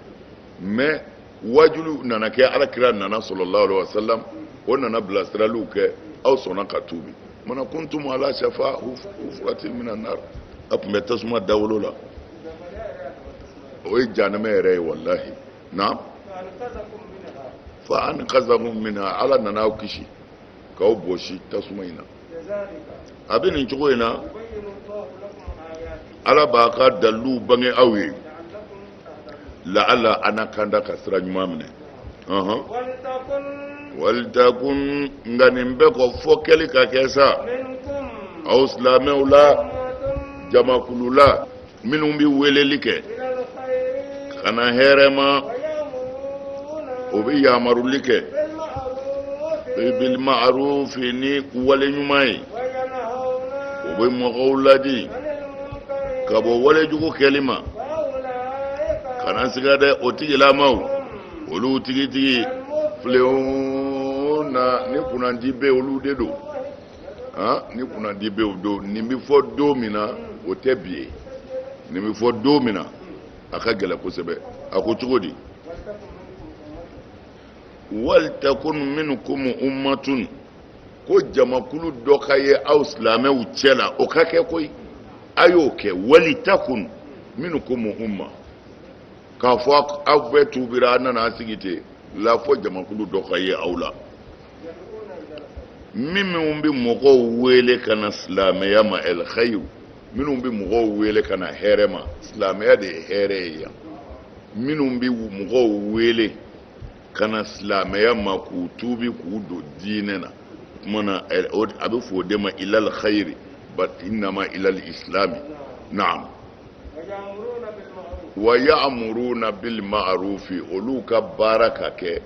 mais wajulu nana kɛ alakira nana sallallahu alaihi wasallam o nana bilasiraliw kɛ aw sɔnna ka tuubi mana kuntum ala shafa hufratin minan nar a kun bɛ tasuma dawolo la o ye jahanɛmɛ yɛrɛ ye wallahi na fa an kazakum minha ala nana aw kisi k'aw bɔsi tasuma in na a bɛ nin cogo in na ala b'a ka dalilu bange aw ye la'alla ana kanda ka sira ɲuman minɛ walitakun nka nin bɛɛ kɔ fɔ kɛli ka kɛ sa aw silamɛw la jamakulu la minnu bɛ weleli kɛ ka na hɛrɛ ma o bɛ yamaruli kɛ bil ma'ruf ni wale ɲuman ye o bɛ mɔgɔw ladi ka bɔ wale jugu kɛli ma kana siga dɛ o tigilamaw olu tigitigi filew na ni kunnandi bɛ olu de don ni kunnandi bɛ o don nin bɛ fɔ don min na o tɛ bi ye nin bɛ fɔ don min na a ka gɛlɛn kosɛbɛ a ko cogo di waltakun minkum ummatun ko jamakulu dɔ ka ye aw silamɛw cɛ la o ka kɛ koyi a y'o kɛ walitakun minkum umma k'a fɔ aw bɛɛ tuubira a nana sigi ten la fɔ jamakulu dɔ ka ye aw la minnu bɛ mɔgɔw wele ka na silamɛya ma el khayr minnu bɛ mɔgɔw wele ka na hɛrɛ ma silamɛya de ye hɛrɛ ye yan minnu bɛ mɔgɔw wele ka na silamɛya ma k'u tuubi k'u don diinɛ na kumana a bɛ fɔ o de ma ilal khayr but innama ilal islami naam wa ya'muruna bil ma'ruf olu ka baara ka kɛ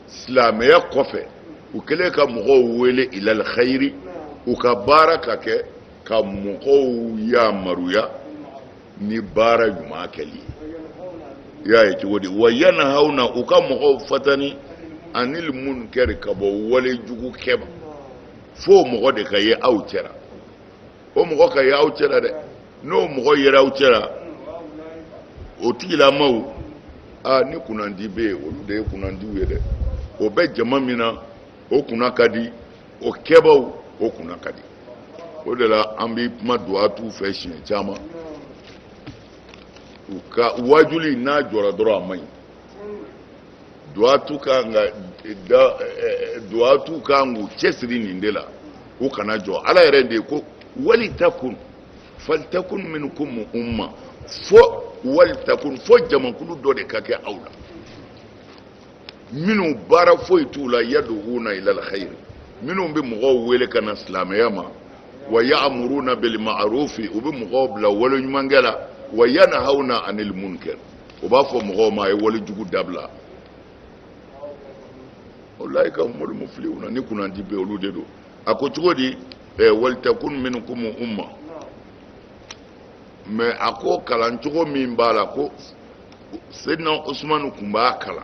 silamɛya kɔfɛ u kɛlen ka mɔgɔw wele ilal khayr u ka baara ka kɛ ka mɔgɔw yamaruya ni baara ɲuman kɛli y'a ye cogo di wa yanhawna u ka mɔgɔw fatani anil munkar ka bɔ wale jugu kɛba fo mɔgɔ de ka ye aw cɛla o mɔgɔ ka ye aw cɛla dɛ n'o mɔgɔ yera aw cɛla o tigilamaw ni kunnandi bɛ yen olu de ye kunnandiw ye dɛ o bɛ jama min na o kunna ka di o kɛbaw o kunna ka di o de la an bɛ kuma duwatiw fɛ siɲɛ caman u ka wajuli n'a jɔra dɔrɔn a man ɲi duwatiw kan k'u cɛsiri nin de la u kana jɔ ala yɛrɛ de ko walitakun falitakun minkum umma fo walitakun fo jamakulu dɔ de ka kɛ aw la minnu baara foyi t'u la yaduuna ilal khayr minnu bɛ mɔgɔw wele ka na silamɛya ma wa ya'muruna bil ma'ruf u bɛ mɔgɔw bila wale ɲumankɛ la wa yanhawna anil munkar u b'a fɔ mɔgɔw ma a ye wale jugu dabila ulaika humul muflihuna ni kunnandi bɛ olu de don a ko cogo di walitakun minkum umma mais a ko kalan cogo min b'a la ko Seydina Usmanu kun b'a kalan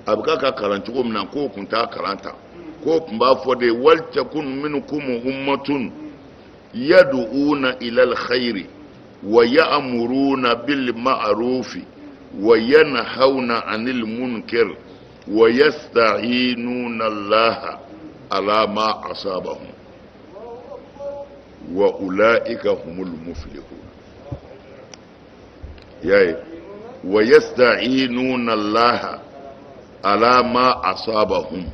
a bɛ ka kalan cogo min na k'o kun t'a kalan ta k'o kun b'a fɔ de walitakun minkum ummatun yad'una ilal khayri wa ya'muruna bil ma'ruf wa yanhauna 'anil munkar wa yasta'inuna Allah ala ma asabahum wa ulaika humul muflihun yayi wa yasta'inuna Allah ala ma asabahum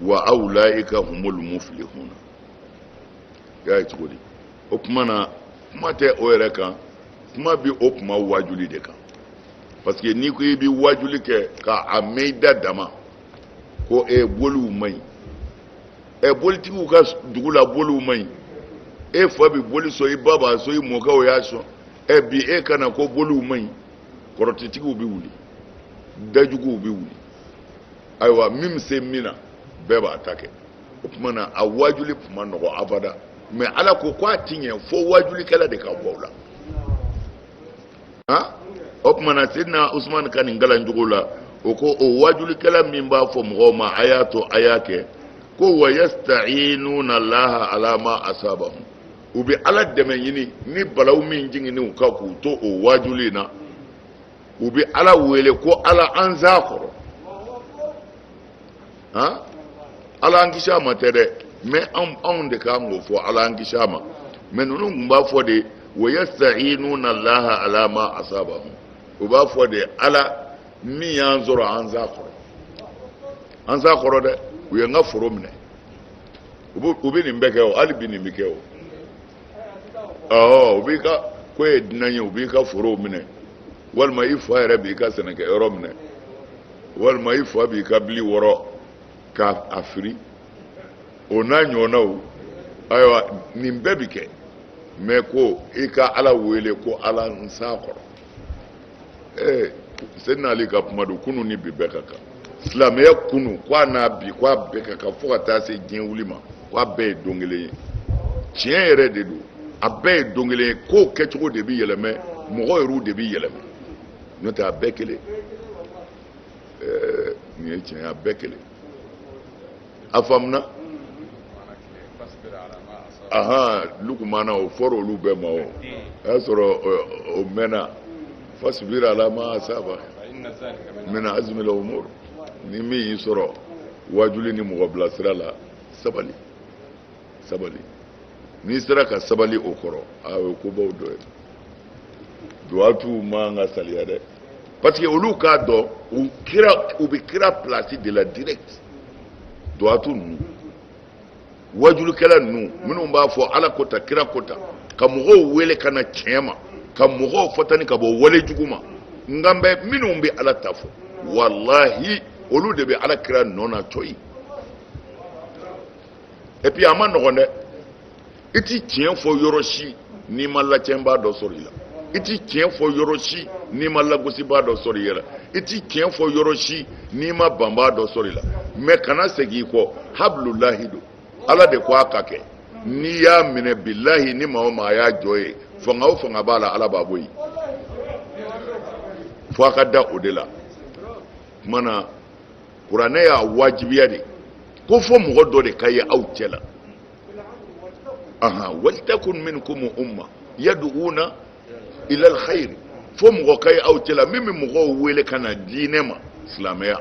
wa ulaika humul muflihun yayi tugudi o kuma na kuma tɛ o yɛrɛ kan kuma bi o kuma wajuli de kan parce que ni ko i bi wajuli kɛ ka a meida dama ko boliw man ɲi bolitigiw ka dugu la boliw man ɲi fa bi boli sɔn i ba b'a sɔn i mɔkɛw y'a sɔn bi kana ko boliw man ɲi kɔrɔtɛtigiw bi wuli dajuguw bi wuli ayiwa min bɛ se min na bɛɛ b'a ta kɛ o tuma na a wajuli tun ma nɔgɔ abada mais ala ko k'a ti ɲɛ fo wajulikɛla de ka bɔ o la o tuma na sidina usman ka nin kalan cogo la o ko o wajulikɛla min b'a fɔ mɔgɔw ma a y'a to a y'a kɛ ko wa yasta'inuna allaha ala ma asabahum u bɛ ala dɛmɛ ɲini ni balawu min jiginn'u kan k'u to o wajuli na u bɛ ala wele ko ala an z'a kɔrɔ ala an kisi a ma tɛ dɛ mais anw de kan k'o fɔ ala an kisi a ma mais ninnu tun b'a fɔ de wa yasta'inuna allaha ala ma asabahum u b'a fɔ de ala min y'an sɔrɔ an z'a kɔrɔ an z'a kɔrɔ dɛ u ye n ka foro minɛ u bɛ nin bɛɛ kɛ o hali bi nin bɛ kɛ o u b'i ka ko ye dunan ye u b'i ka forow minɛ walima i fa yɛrɛ b'i ka sɛnɛkɛyɔrɔ minɛ walima i fa b'i ka bili wɔrɔ k'a firi o n'a ɲɔgɔnnaw ayiwa nin bɛɛ bi kɛ mais ko i ka ala wele ko ala n s'a kɔrɔ Seydina Ali ka kuma don kunu ni bi bɛɛ ka kan silamɛya kunu k'a n'a bi k'a bɛɛ ka kan fo ka taa se diɲɛ wuli ma k'a bɛɛ ye don kelen ye tiɲɛ yɛrɛ de don a bɛɛ ye don kelen ye kow kɛcogo de bi yɛlɛmɛ mɔgɔ yɛrɛw de bi yɛlɛmɛ n'o tɛ a bɛɛ kelen nin ye tiɲɛ ye a bɛɛ kelen a faamuna lukumana o fɔra olu bɛɛ ma o y'a sɔrɔ o mɛnna fasbir ala ma asaba min azmi al umur ni min y'i sɔrɔ wajuli ni mɔgɔ bilasira la sabali n'i sera ka sabali o kɔrɔ o ye kobaw dɔ ye duwatiw man ka saliya dɛ parce que olu k'a dɔn u bɛ kira place de la direct duwatiw ninnu wajulikɛla ninnu minnu b'a fɔ ala ko ta kira ko ta ka mɔgɔw wele ka na tiɲɛ ma ka mɔgɔw fɔtani ka bɔ wale jugu ma nka bɛ minnu bɛ ala ta fɔ walahi olu de bɛ ala kira nɔ na coyi et puis a ma nɔgɔn dɛ i ti tiɲɛ fɔ yɔrɔ si n'i ma lacɛnbaa dɔ sɔrɔ i la i ti tiɲɛ fɔ yɔrɔ si n'i ma lagosibaa dɔ sɔrɔ i la i ti tiɲɛ fɔ yɔrɔ si n'i ma banbaa dɔ sɔrɔ i la mais kana segin i kɔ hablulahi don ala de ko a ka kɛ n'i y'a minɛ bilahi ni maa o maa y'a jɔ ye fanga o fanga b'a la ala b'a bɔ yen fo a ka da o de la tuma na kuranɛ y'a wajibiya de ko fo mɔgɔ dɔ de ka ye aw cɛ la waltakun minkum umma yad'una ila alkhair fo mɔgɔ ka ye aw cɛ la min bɛ mɔgɔw wele ka na diinɛ ma silamɛya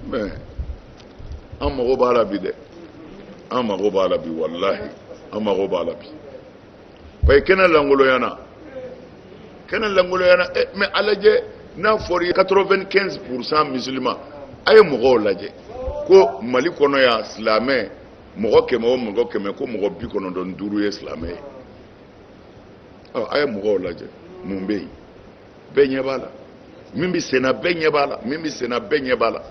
mais an mago b'a la bi dɛ an mago b'a la bi walahi an mago b'a la bi parce que kɛnɛ langoloyana mais a lajɛ n'a fɔra 95% musulman a ye mɔgɔw lajɛ ko mali kɔnɔ yan silamɛ mɔgɔ 100 o mɔgɔ 100 ko mɔgɔ 95 ye silamɛ ye a ye mɔgɔw lajɛ mun bɛ yen bɛɛ ɲɛ b'a la min bɛ senna bɛɛ ɲɛ b'a la min bɛ senna bɛɛ ɲɛ b'a la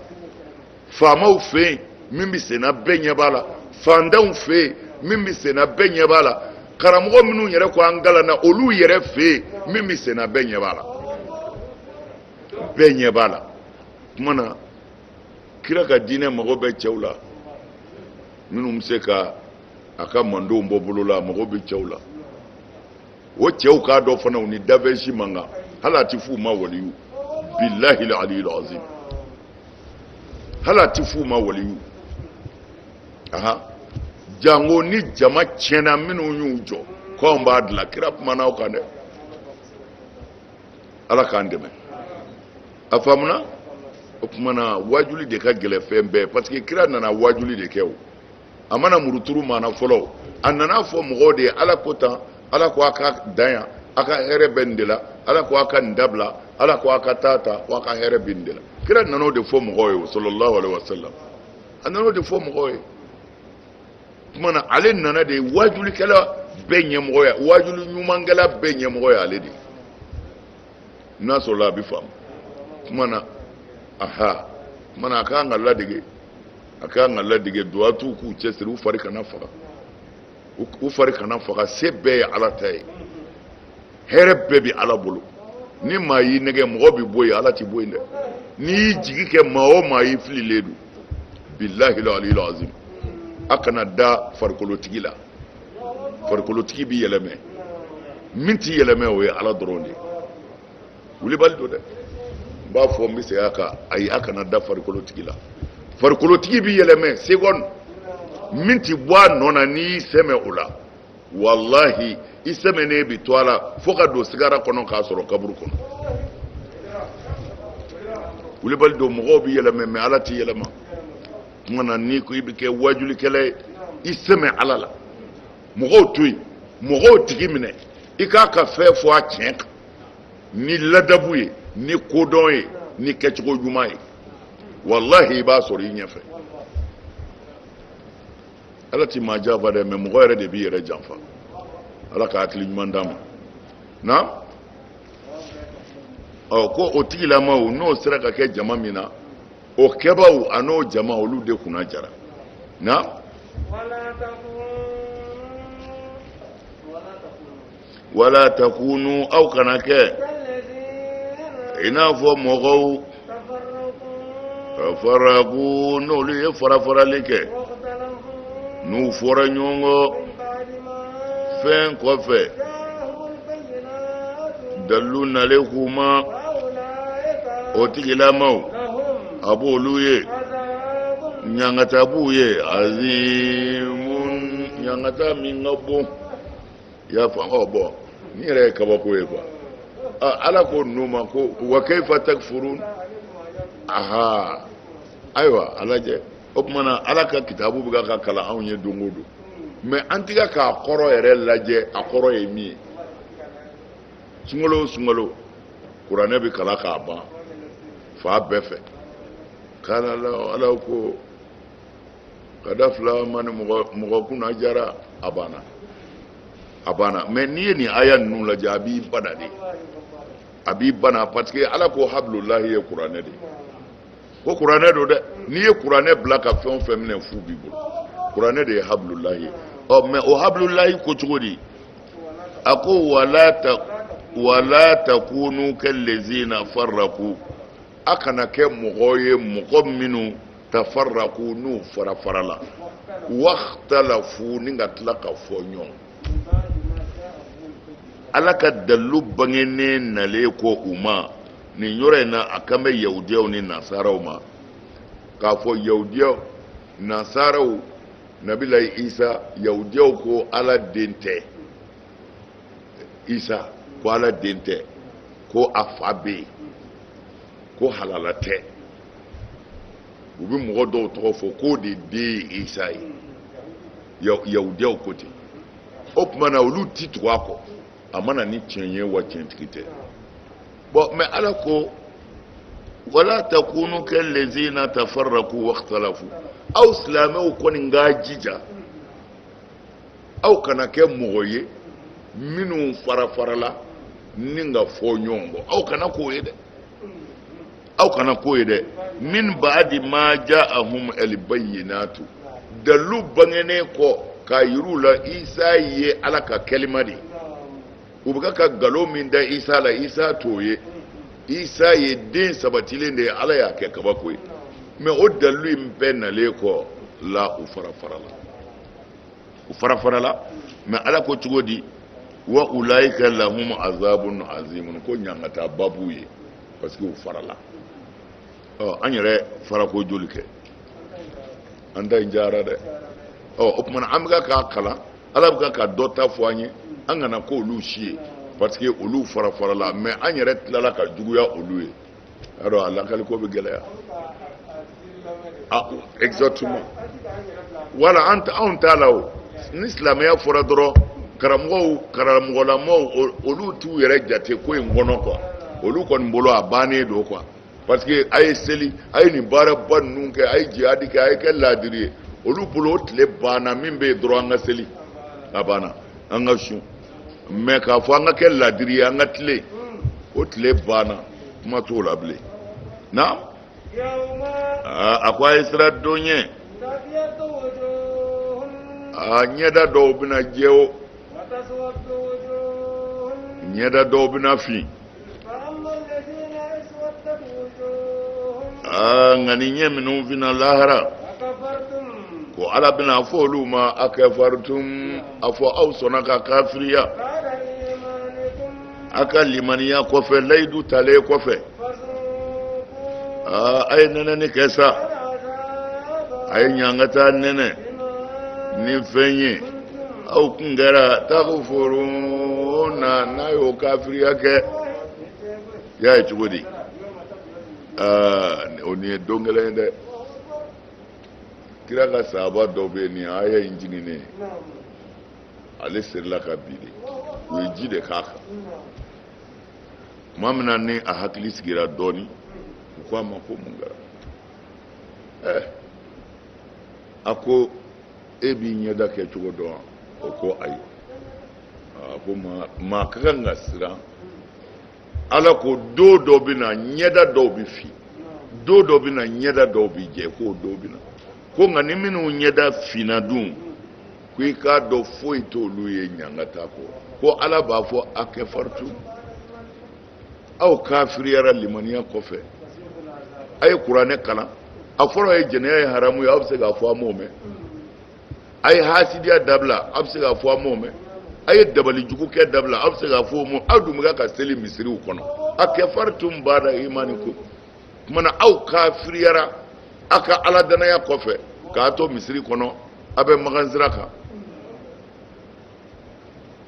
faamaw fɛ yen min bɛ senna bɛɛ ɲɛ b'a la fantanw fɛ yen min bɛ senna bɛɛ ɲɛ b'a la karamɔgɔ minnu yɛrɛ ko an kalanna olu yɛrɛ fɛ yen min bɛ senna bɛɛ ɲɛ b'a la bɛɛ ɲɛ b'a la tuma na kira ka diinɛ mago bɛ cɛw la minnu bɛ se ka a ka mandenw bɔ bolo la mago bɛ cɛw la o cɛw k'a dɔn fana u ni dafɛnsi man kan hali a tɛ f'u ma waliyu bilahi aliyul azim hali a tɛ f'u ma waliyu jango ni jama tiɲɛna minnu y'u jɔ k'anw b'a dilan kira kumana aw kan dɛ ala k'an dɛmɛ a faamuna o kumana wajuli de ka gɛlɛn fɛn bɛɛ parce que kira nana wajuli de kɛ o a mana muruturu maana fɔlɔ a nana fɔ mɔgɔw de ye ala ko tan ala ko a ka dan yan a ka hɛrɛ bɛ nin de la ala ko a ka nin dabila ala ko a ka taa ta ko a ka hɛrɛ bɛ nin de la kira nana o de fɔ mɔgɔw ye sallallahu alaihi wasallam a nana o de fɔ mɔgɔw ye tuma na ale nana de wajulikɛla bɛɛ ɲɛmɔgɔ ye wajuli ɲumankɛla bɛɛ ɲɛmɔgɔ ye ale de n'a sɔrɔla a bɛ faamu kuma na aha mana a kan ka ladege duwa t'u k'u cɛsiri u fari kana faga u fari kana faga se bɛɛ ye ala ta ye hɛrɛ bɛɛ bɛ ala bolo ni maa y'i nɛgɛ mɔgɔ bɛ bɔ yen ala tɛ bɔ yen dɛ n'i y'i jigi kɛ maa o maa y'i fililen don bilahi aliyil azim a kana da farikolotigi la farikolotigi bɛ yɛlɛmɛ min tɛ yɛlɛmɛ o ye ala dɔrɔn de ye wulibali don dɛ n b'a fɔ n bɛ segin a kan ayi a kana da farikolotigi la farikolotigi bɛ yɛlɛmɛ seconde min tɛ bɔ a nɔ na n'i y'i sɛmɛ o la walahi i sɛmɛnen bɛ to a la fo ka don sigara kɔnɔ k'a sɔrɔ kaburu kɔnɔ wulibali don mɔgɔw bɛ yɛlɛmɛ mɛ ala tɛ yɛlɛma tuma na n'i ko i bɛ kɛ wajulikɛla ye i sɛmɛ ala la mɔgɔw to yen mɔgɔw tigi minɛ i k'a ka fɛn fɔ a tiɲɛ kan ni ladabu ye ni kodɔn ye ni kɛcogo ɲuman ye walahi i b'a sɔrɔ i ɲɛfɛ ala tɛ maa janfa dɛ mɛ mɔgɔ yɛrɛ de b'i yɛrɛ janfa ala ka hakili ɲuman d'a ma na ko o tigilamaw n'o sera ka kɛ jama min na o kɛbaw a n'o jama olu de kunna jara na wala takunu aw kana kɛ i n'a fɔ mɔgɔw faraku n'olu ye farafarali kɛ n'u fɔra ɲɔgɔn kɔ fɛn kɔfɛ dalilu nalen k'u ma o tigilamaw a b'olu ye ɲangata b'u ye azimun ɲangata min ka bon i y'a faamu bɔn ni yɛrɛ ye kabako ye quoi ala ko ninnu ma ko wa kayfa takfurun aha ayiwa a lajɛ o tuma na ala ka kitabu bɛ ka kalan anw ye don o don mɛ an tɛ k'a kɔrɔ yɛrɛ lajɛ a kɔrɔ ye min ye sunkalo o sunkalo kuranɛ bɛ kalan k'a ban fa bɛɛ fɛ k'ala ala ko ka da fila ma ni mɔgɔ kunna jara a banna mɛ n'i ye nin aya ninnu lajɛ a b'i bana de a b'i bana parce que ala ko hablulahi ye kuranɛ de ko kuranɛ don dɛ n'i ye kuranɛ bila ka fɛn o fɛn minɛ fu b'i bolo kuranɛ de ye hablulahi mɛ o hablulahi ko cogo di a ko wala takunu kallazina farraku a kana kɛ mɔgɔ ye mɔgɔ minnu tafarraku n'u fara la wakhtalafu ni ka tila ka fɔ ɲɔgɔn ala ka dalilu bangenen nalen ko u ma nin yɔrɔ in na a kan bɛ yahudiyaw ni nasaraw ma k'a fɔ yahudiyaw nasaraw nabilayi isa yahudiyaw ko ala den tɛ isa ko ala den tɛ ko a fa bɛ yen ko halala tɛ u bɛ mɔgɔ dɔw tɔgɔ fɔ k'o de den ye isa ye yahudiyaw ko ten o tuma na olu ti tugu a kɔ a mana ni tiɲɛ ye wa tiɲɛtigi tɛ bon mɛ ala ko wala takunu kallazina tafarraku wakhtalafu aw silamɛw kɔni k'a jija aw kana kɛ mɔgɔ ye minnu fara-farala ni ka fɔ ɲɔgɔn kɔ aw kana k'o ye dɛ aw kana k'o ye dɛ min ba'di ma ja'ahum al-bayyinatu dalilu bangenen kɔ k'a yir'u la isa ye ala ka kɛlima de u bɛ ka nkalon min da isa la isa t'o ye isa ye den sabatilen de ye ala y'a kɛ kabako ye mɛ o dalilu in bɛɛ nalen kɔ la u fara-farala mɛ ala ko cogo di wa ulaika lahum azabun azimun ko ɲangata babu ye parce que u farala an yɛrɛ farako joli kɛ an da in jara dɛ o tuma an bɛ k'a kalan ala bɛ ka dɔ ta fɔ an ye an kana ko olu si ye parce que olu fara-farala mɛ an yɛrɛ tilala ka juguya olu ye y'a dɔn a lakaliko bɛ gɛlɛya exactement wala anw t'a la o ni silamɛya fɔra dɔrɔn karamɔgɔlamaw olu t'u yɛrɛ jate ko in kɔnɔ quoi olu kɔni bolo a bannen don quoi parce que a ye seli a ye nin baaraba ninnu kɛ a ye jihadi kɛ a ye kɛ laadiri ye olu bolo o tile banna min bɛ yen dɔrɔn an ka seli a banna an ka sun mɛ k'a fɔ an ka kɛ laadiri ye an ka tile o o tile banna kuma t'o la bilen na يوم a ko a ye sira don ye تبيض وجوه a ɲɛda dɔw bɛna jɛ o وتسود وجوه ɲɛda dɔw bɛna fin فأما الذين اسودت وجوههم nka ni ɲɛ minnu finna lahara أكفرتم ko ala bɛna fɔ olu ma a kafartum a fɔ aw sɔnna ka kafiriya بعد إيمانكم a ka limaniya kɔfɛ layidu talen kɔfɛ فذوقوا a ye nɛnɛni kɛ sa العذاب a ye ɲangata nɛnɛ بما ni fɛn ye كنتم aw kun kɛra takfuruna n'a y'o kafiriya kɛ y'a ye cogo di o nin ye don gɛlɛn ye dɛ kira ka sahaba dɔw bɛ yen nin aya in jiginen ale serila ka bi de u ye ji de k'a kan tuma min na ni a hakili sigira dɔɔnin u ko a ma ko mun kɛra a ko e b'i ɲɛda kɛ cogo dɔn wa o ko ayi a ko maa ka kan ka siran ala ko don dɔ bɛ na ɲɛda dɔw bɛ fin don dɔ bɛ na ɲɛda dɔw bɛ jɛ k'o don bɛ na ko nka ni minnu ɲɛda finna dun ko i k'a dɔn foyi t'olu ye ɲangata ko ala b'a fɔ a kɛ faritu aw kafiriyara limaniya kɔfɛ a ye kuranɛ kalan a fɔlɔ ye jɛnɛya ye haramu ye aw bɛ se k'a fɔ a m'o mɛn a ye hasidiya dabila aw bɛ se k'a fɔ a m'o mɛn a ye dabalijugu kɛ dabila aw bɛ se k'a fɔ o mɛn aw dun bɛ ka seli misiriw kɔnɔ a kɛ faritu bada imanikum kumana aw kafiriyara a ka aladanaya kɔfɛ k'a to misiri kɔnɔ a bɛ magan sira kan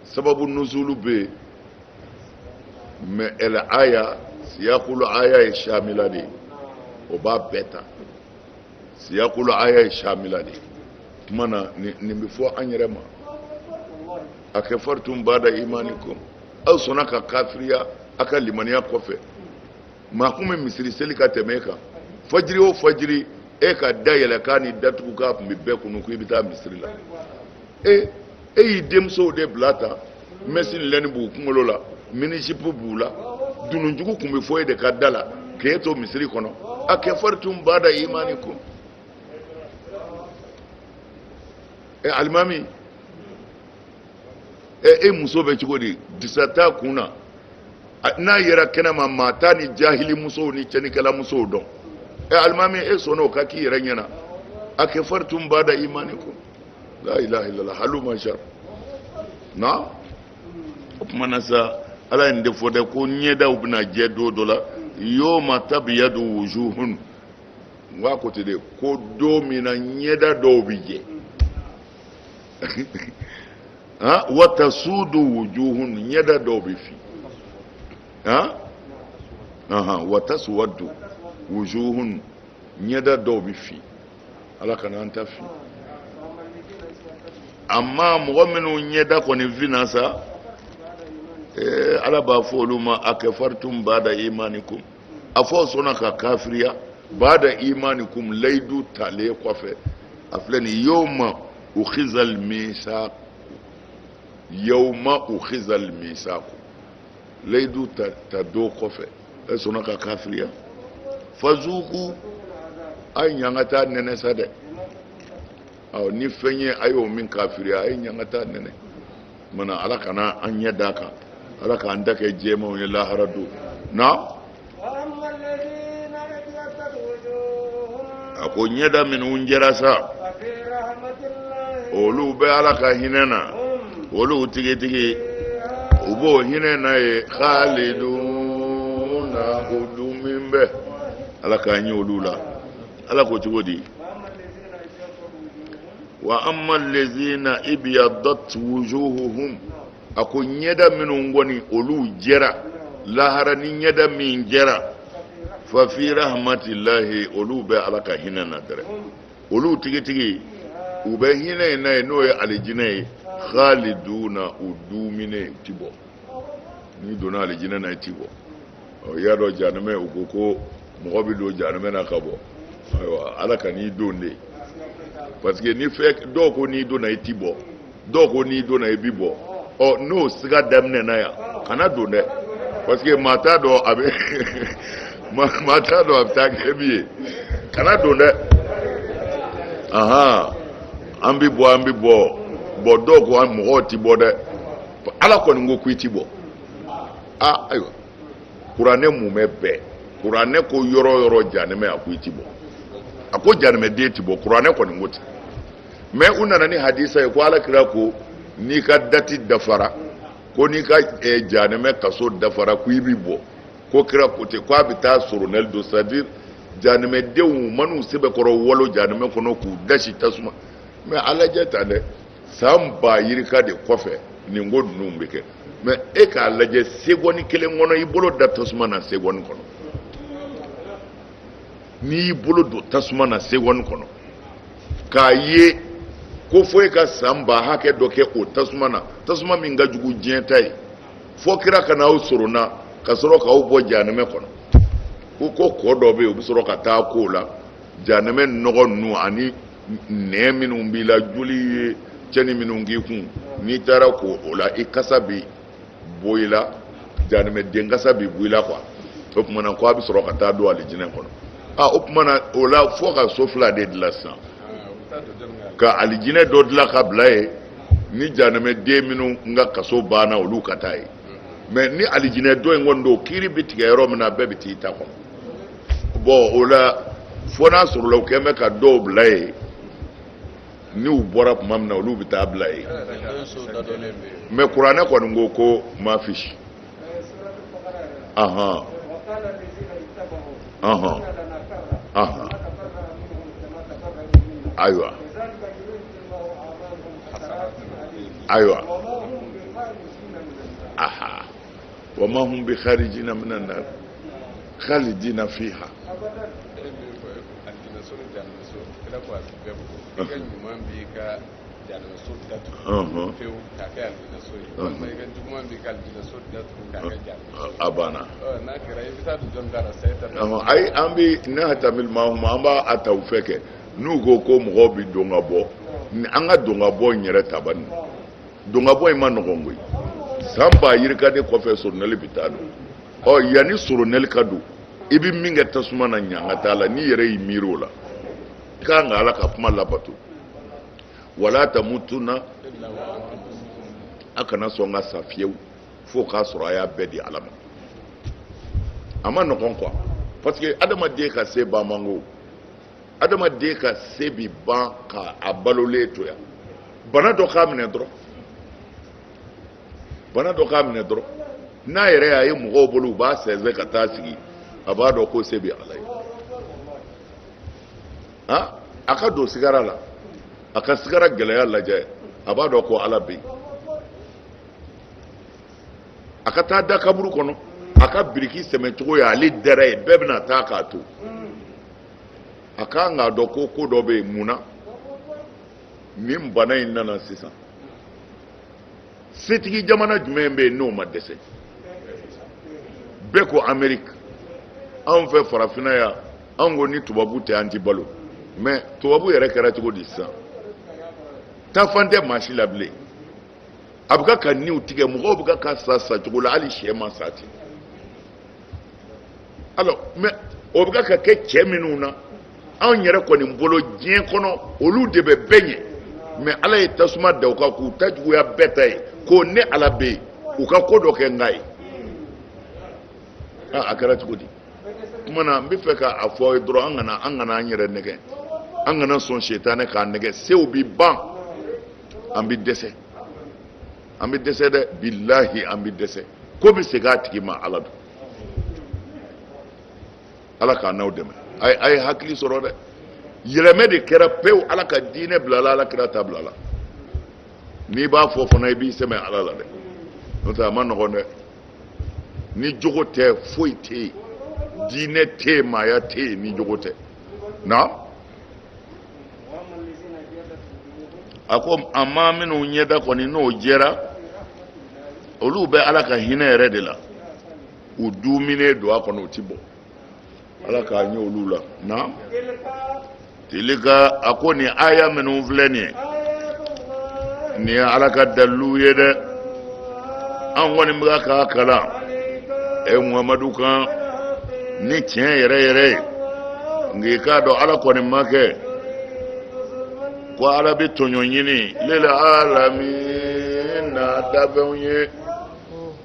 sababu nuzulu bɛ yen mɛ ɛlɛ aya siyakulu aya ye shamila de ye o b'a bɛɛ ta siyakulu aya ye shamila de ye tuma na nin bɛ fɔ an yɛrɛ ma a kɛ faritum bada imanikum aw sɔnna ka kafiriya a ka limaniya kɔfɛ maa kun bɛ misiri seli ka tɛmɛ e kan fajiri o fajiri e ka da yɛlɛ k'a ni datugu k'a tun bɛ bɛɛ kunu ko i bɛ taa misiri la e y'i denmusow de bila ta mɛsini lɛni b'u kunkolo la minisipu b'u la dununjugu tun bɛ fɔ e de ka da la k'e to misiri kɔnɔ a kɛ faritum bada imanikum alimami e muso bɛ cogo di disa t'a kun na n'a yɛrɛ kɛnɛma maa t'a ni jahili musow ni cɛnikɛla musow dɔn alimami e sɔnna o ka k'i yɛrɛ ɲɛna a kɛ faritum bada imanikum la ilaha illallah haluma shar na o tuma na sa ala ye nin de fɔ dɛ ko ɲɛdaw bɛna jɛ don dɔ la yawma tabyadu wujuhun n k'a ko ten de ko don min na ɲɛda dɔw bɛ jɛ wa tasudu wujuhun ɲɛda dɔw bɛ fin wa taswaddu wujuhun ɲɛda dɔw bɛ fin ala kana an ta fin amma mɔgɔ minnu ɲɛda kɔni finna sa ala b'a fɔ olu ma a kafartum bada imanikum a fɔ sɔnna ka kafiriya bada imanikum layidu talen kɔfɛ a filɛ nin yawma ukhizal misaq yawma ukhizal misaq layidu ta do kɔfɛ e sɔnna ka kafiriya fazuku a ye ɲangata nɛnɛ sa dɛ ni fɛn ye a y'o min kafiriya a ye ɲangata nɛnɛ mana ala kana an ɲɛ d'a kan ala k'an da kɛ jɛmanw ye lahara don na وأما الذين ابيضت وجوههم a ko ɲɛda minnu jɛra sa ففي رحمة الله olu bɛ ala ka hinɛ na هم olu tigitigi فيها u b'o hinɛ na ye khaliduna o dun min bɛ ala k'an ye olu la ala ko cogo di وأما الذين ابيضت وجوههم wa amma allazina ibyadat wujuhuhum a ko ɲɛda minnu kɔni olu jɛra lahara ni ɲɛda min jɛra fa fi rahmatillahi olu bɛ ala ka hinɛ na dɛrɛ olu tigitigi u bɛ hinɛ in na ye n'o ye alijinɛ ye khaliduna u dumine u ti bɔ n'i donna alijinɛ na i ti bɔ i y'a dɔn jahanɛmɛ u ko ko mɔgɔ bɛ don jahanɛmɛ na ka bɔ ayiwa ala ka n'i don de parce que ni fɛn dɔw ko n'i donna i ti bɔ dɔw ko n'i donna i bi bɔ n'o siga daminɛ na yan kana don dɛ parce que mata dɔ a bɛ mata dɔ a bɛ taa kɛ min ye kana don dɛ an bɛ bɔ bɔn dɔw ko mɔgɔw ti bɔ dɛ ala kɔni ko k'i ti bɔ ayiwa kuranɛ mun bɛ bɛɛ kuranɛ ko yɔrɔ yɔrɔ janɛmɛ a ko i ti bɔ a ko janɛmɛden ti bɔ kuranɛ kɔni ko ten mais u nana ni hadisa ye ko alakira ko n'i ka dati dafara ko n'i ka janɛmɛ kaso dafara ko i bi bɔ ko kira ko ten ko a bɛ taa soronɛli don c'est à dire janɛmɛdenw man'u sɛbɛkɔrɔ walo janɛmɛ kɔnɔ k'u dasi tasuma mais a lajɛ tan dɛ san ba yirika de kɔfɛ nin ko ninnu bɛ kɛ mais e k'a lajɛ seconde kelen kɔnɔ i bolo da tasuma na seconde kɔnɔ n'i y'i bolo don tasuma na seconde kɔnɔ k'a ye ko fo e ka san ba hakɛ dɔ kɛ o tasuma na tasuma min ka jugu diɲɛ ta ye fo kira ka n'aw soronna ka sɔrɔ k'aw bɔ janɛmɛ kɔnɔ ko kɔ dɔ bɛ yen u bɛ sɔrɔ ka taa k'o la janɛmɛ nɔgɔ ninnu ani nɛn minnu b'i la joli ye cɛnni minnu k'i kun n'i taara k'o la i kasa bɛ bɔ i la janɛmɛden kasa bɛ bɔ i la quoi o tuma na ko a bɛ sɔrɔ ka taa don alijinɛ kɔnɔ o tuma na o la fo ka so fila de dilan sisan ka alijinɛ dɔ dilan ka bila yen ni janɛmɛden minnu ka kaso banna olu ka taa yen mais ni alijinɛ dɔ in kɔni don kiiri bɛ tigɛ yɔrɔ min na bɛɛ bɛ t'i ta kɔnɔ bon o la fo n'a sɔrɔla u kɛn bɛ ka dɔw bila yen n'u bɔra tuma min na olu bɛ taa bila yen mais kuranɛ kɔni ko ma fiche ayiwa wa ma hum bi kharijina minan nar khalidina fiha abana ai an bi ne hatamil mahum an b'a a taw fɛ kɛ n'u ko mɔgɔw bi don ka bɔ an ka don ka bɔ in yɛrɛ tabani don ka bɔ in ma nɔgɔn koyi san ba yirika de kɔfɛ soronɛli bɛ taa don yanni soronɛli ka don i bɛ min kɛ tasuma na ɲanga t'a la n'i yɛrɛ y'i miiri o la i kan ka ala ka kuma labato wala tamutuna a kana sɔn ka sa fiyewu fo k'a sɔrɔ a y'a bɛɛ di ala ma a ma nɔgɔn quoi parce que adamaden ka se ban man go adamaden ka se bi ban ka a balolen to yan bana dɔ k'a minɛ dɔrɔn n'a yɛrɛ y'a ye mɔgɔw bolo u b'a sɛnsɛn ka taa sigi a b'a dɔn ko se bɛ ala ye a ka don sigara la a ka sigara gɛlɛya lajɛ a b'a dɔn ko ala bɛ yen a ka taa da kaburu kɔnɔ a ka biriki sɛmɛcogo ye ale dɛrɛ ye bɛɛ bɛna taa k'a to a kan k'a dɔn ko dɔ bɛ yen mun na nin bana in nana sisan setigi jamana jumɛn bɛ yen n'o ma dɛsɛ bɛɛ ko Amérique anw fɛ farafinna yan anw ko ni tubabu tɛ an ti balo mais tubabu yɛrɛ kɛra cogo di sisan taafan tɛ maa si la bilen a bɛ ka niw tigɛ mɔgɔw bɛ ka sa cogo la hali sɛ ma sa ten alors mais o bɛ ka kɛ cɛ minnu na anw yɛrɛ kɔni bolo diɲɛ kɔnɔ olu de bɛ bɛɛ ɲɛ mais ala ye tasuma da u kan k'u ta juguya bɛɛ ta ye ko ne ala bɛ yen u ka ko dɔ kɛ n ka ye a kɛra cogo di tuma na n bɛ fɛ k'a fɔ aw ye dɔrɔn an kana an yɛrɛ nɛgɛ an kana sɔn setanɛ k'a nɛgɛ sew bi ban an bɛ dɛsɛ dɛ bilahi an bɛ dɛsɛ ko bɛ segin a tigi ma ala don ala k'a n'aw dɛmɛ a ye hakili sɔrɔ dɛ yɛlɛmɛ de kɛra pewu ala ka diinɛ bila la ala kira ta bila la n'i b'a fɔ fana i b'i sɛmɛ ala la dɛ n'o tɛ a ma nɔgɔn dɛ ni jogo tɛ foyi tɛ yen diinɛ tɛ yen maaya tɛ yen ni jogo tɛ na a ko a ma minnu ɲɛda kɔni n'o jɛra olu bɛ ala ka hinɛ yɛrɛ de la u duminen don a kɔnɔ u ti bɔ ala k'a ɲɛ olu la na tilika a ko nin aya minnu filɛ nin ye nin ye ala ka dalilu ye dɛ an kɔni bɛ k'a kalan muhammadu kan ni tiɲɛ yɛrɛ yɛrɛ ye nka i k'a dɔn ala kɔni ma kɛ ko ala bɛ tɔɲɔ ɲini lele alamin na dafɛnw ye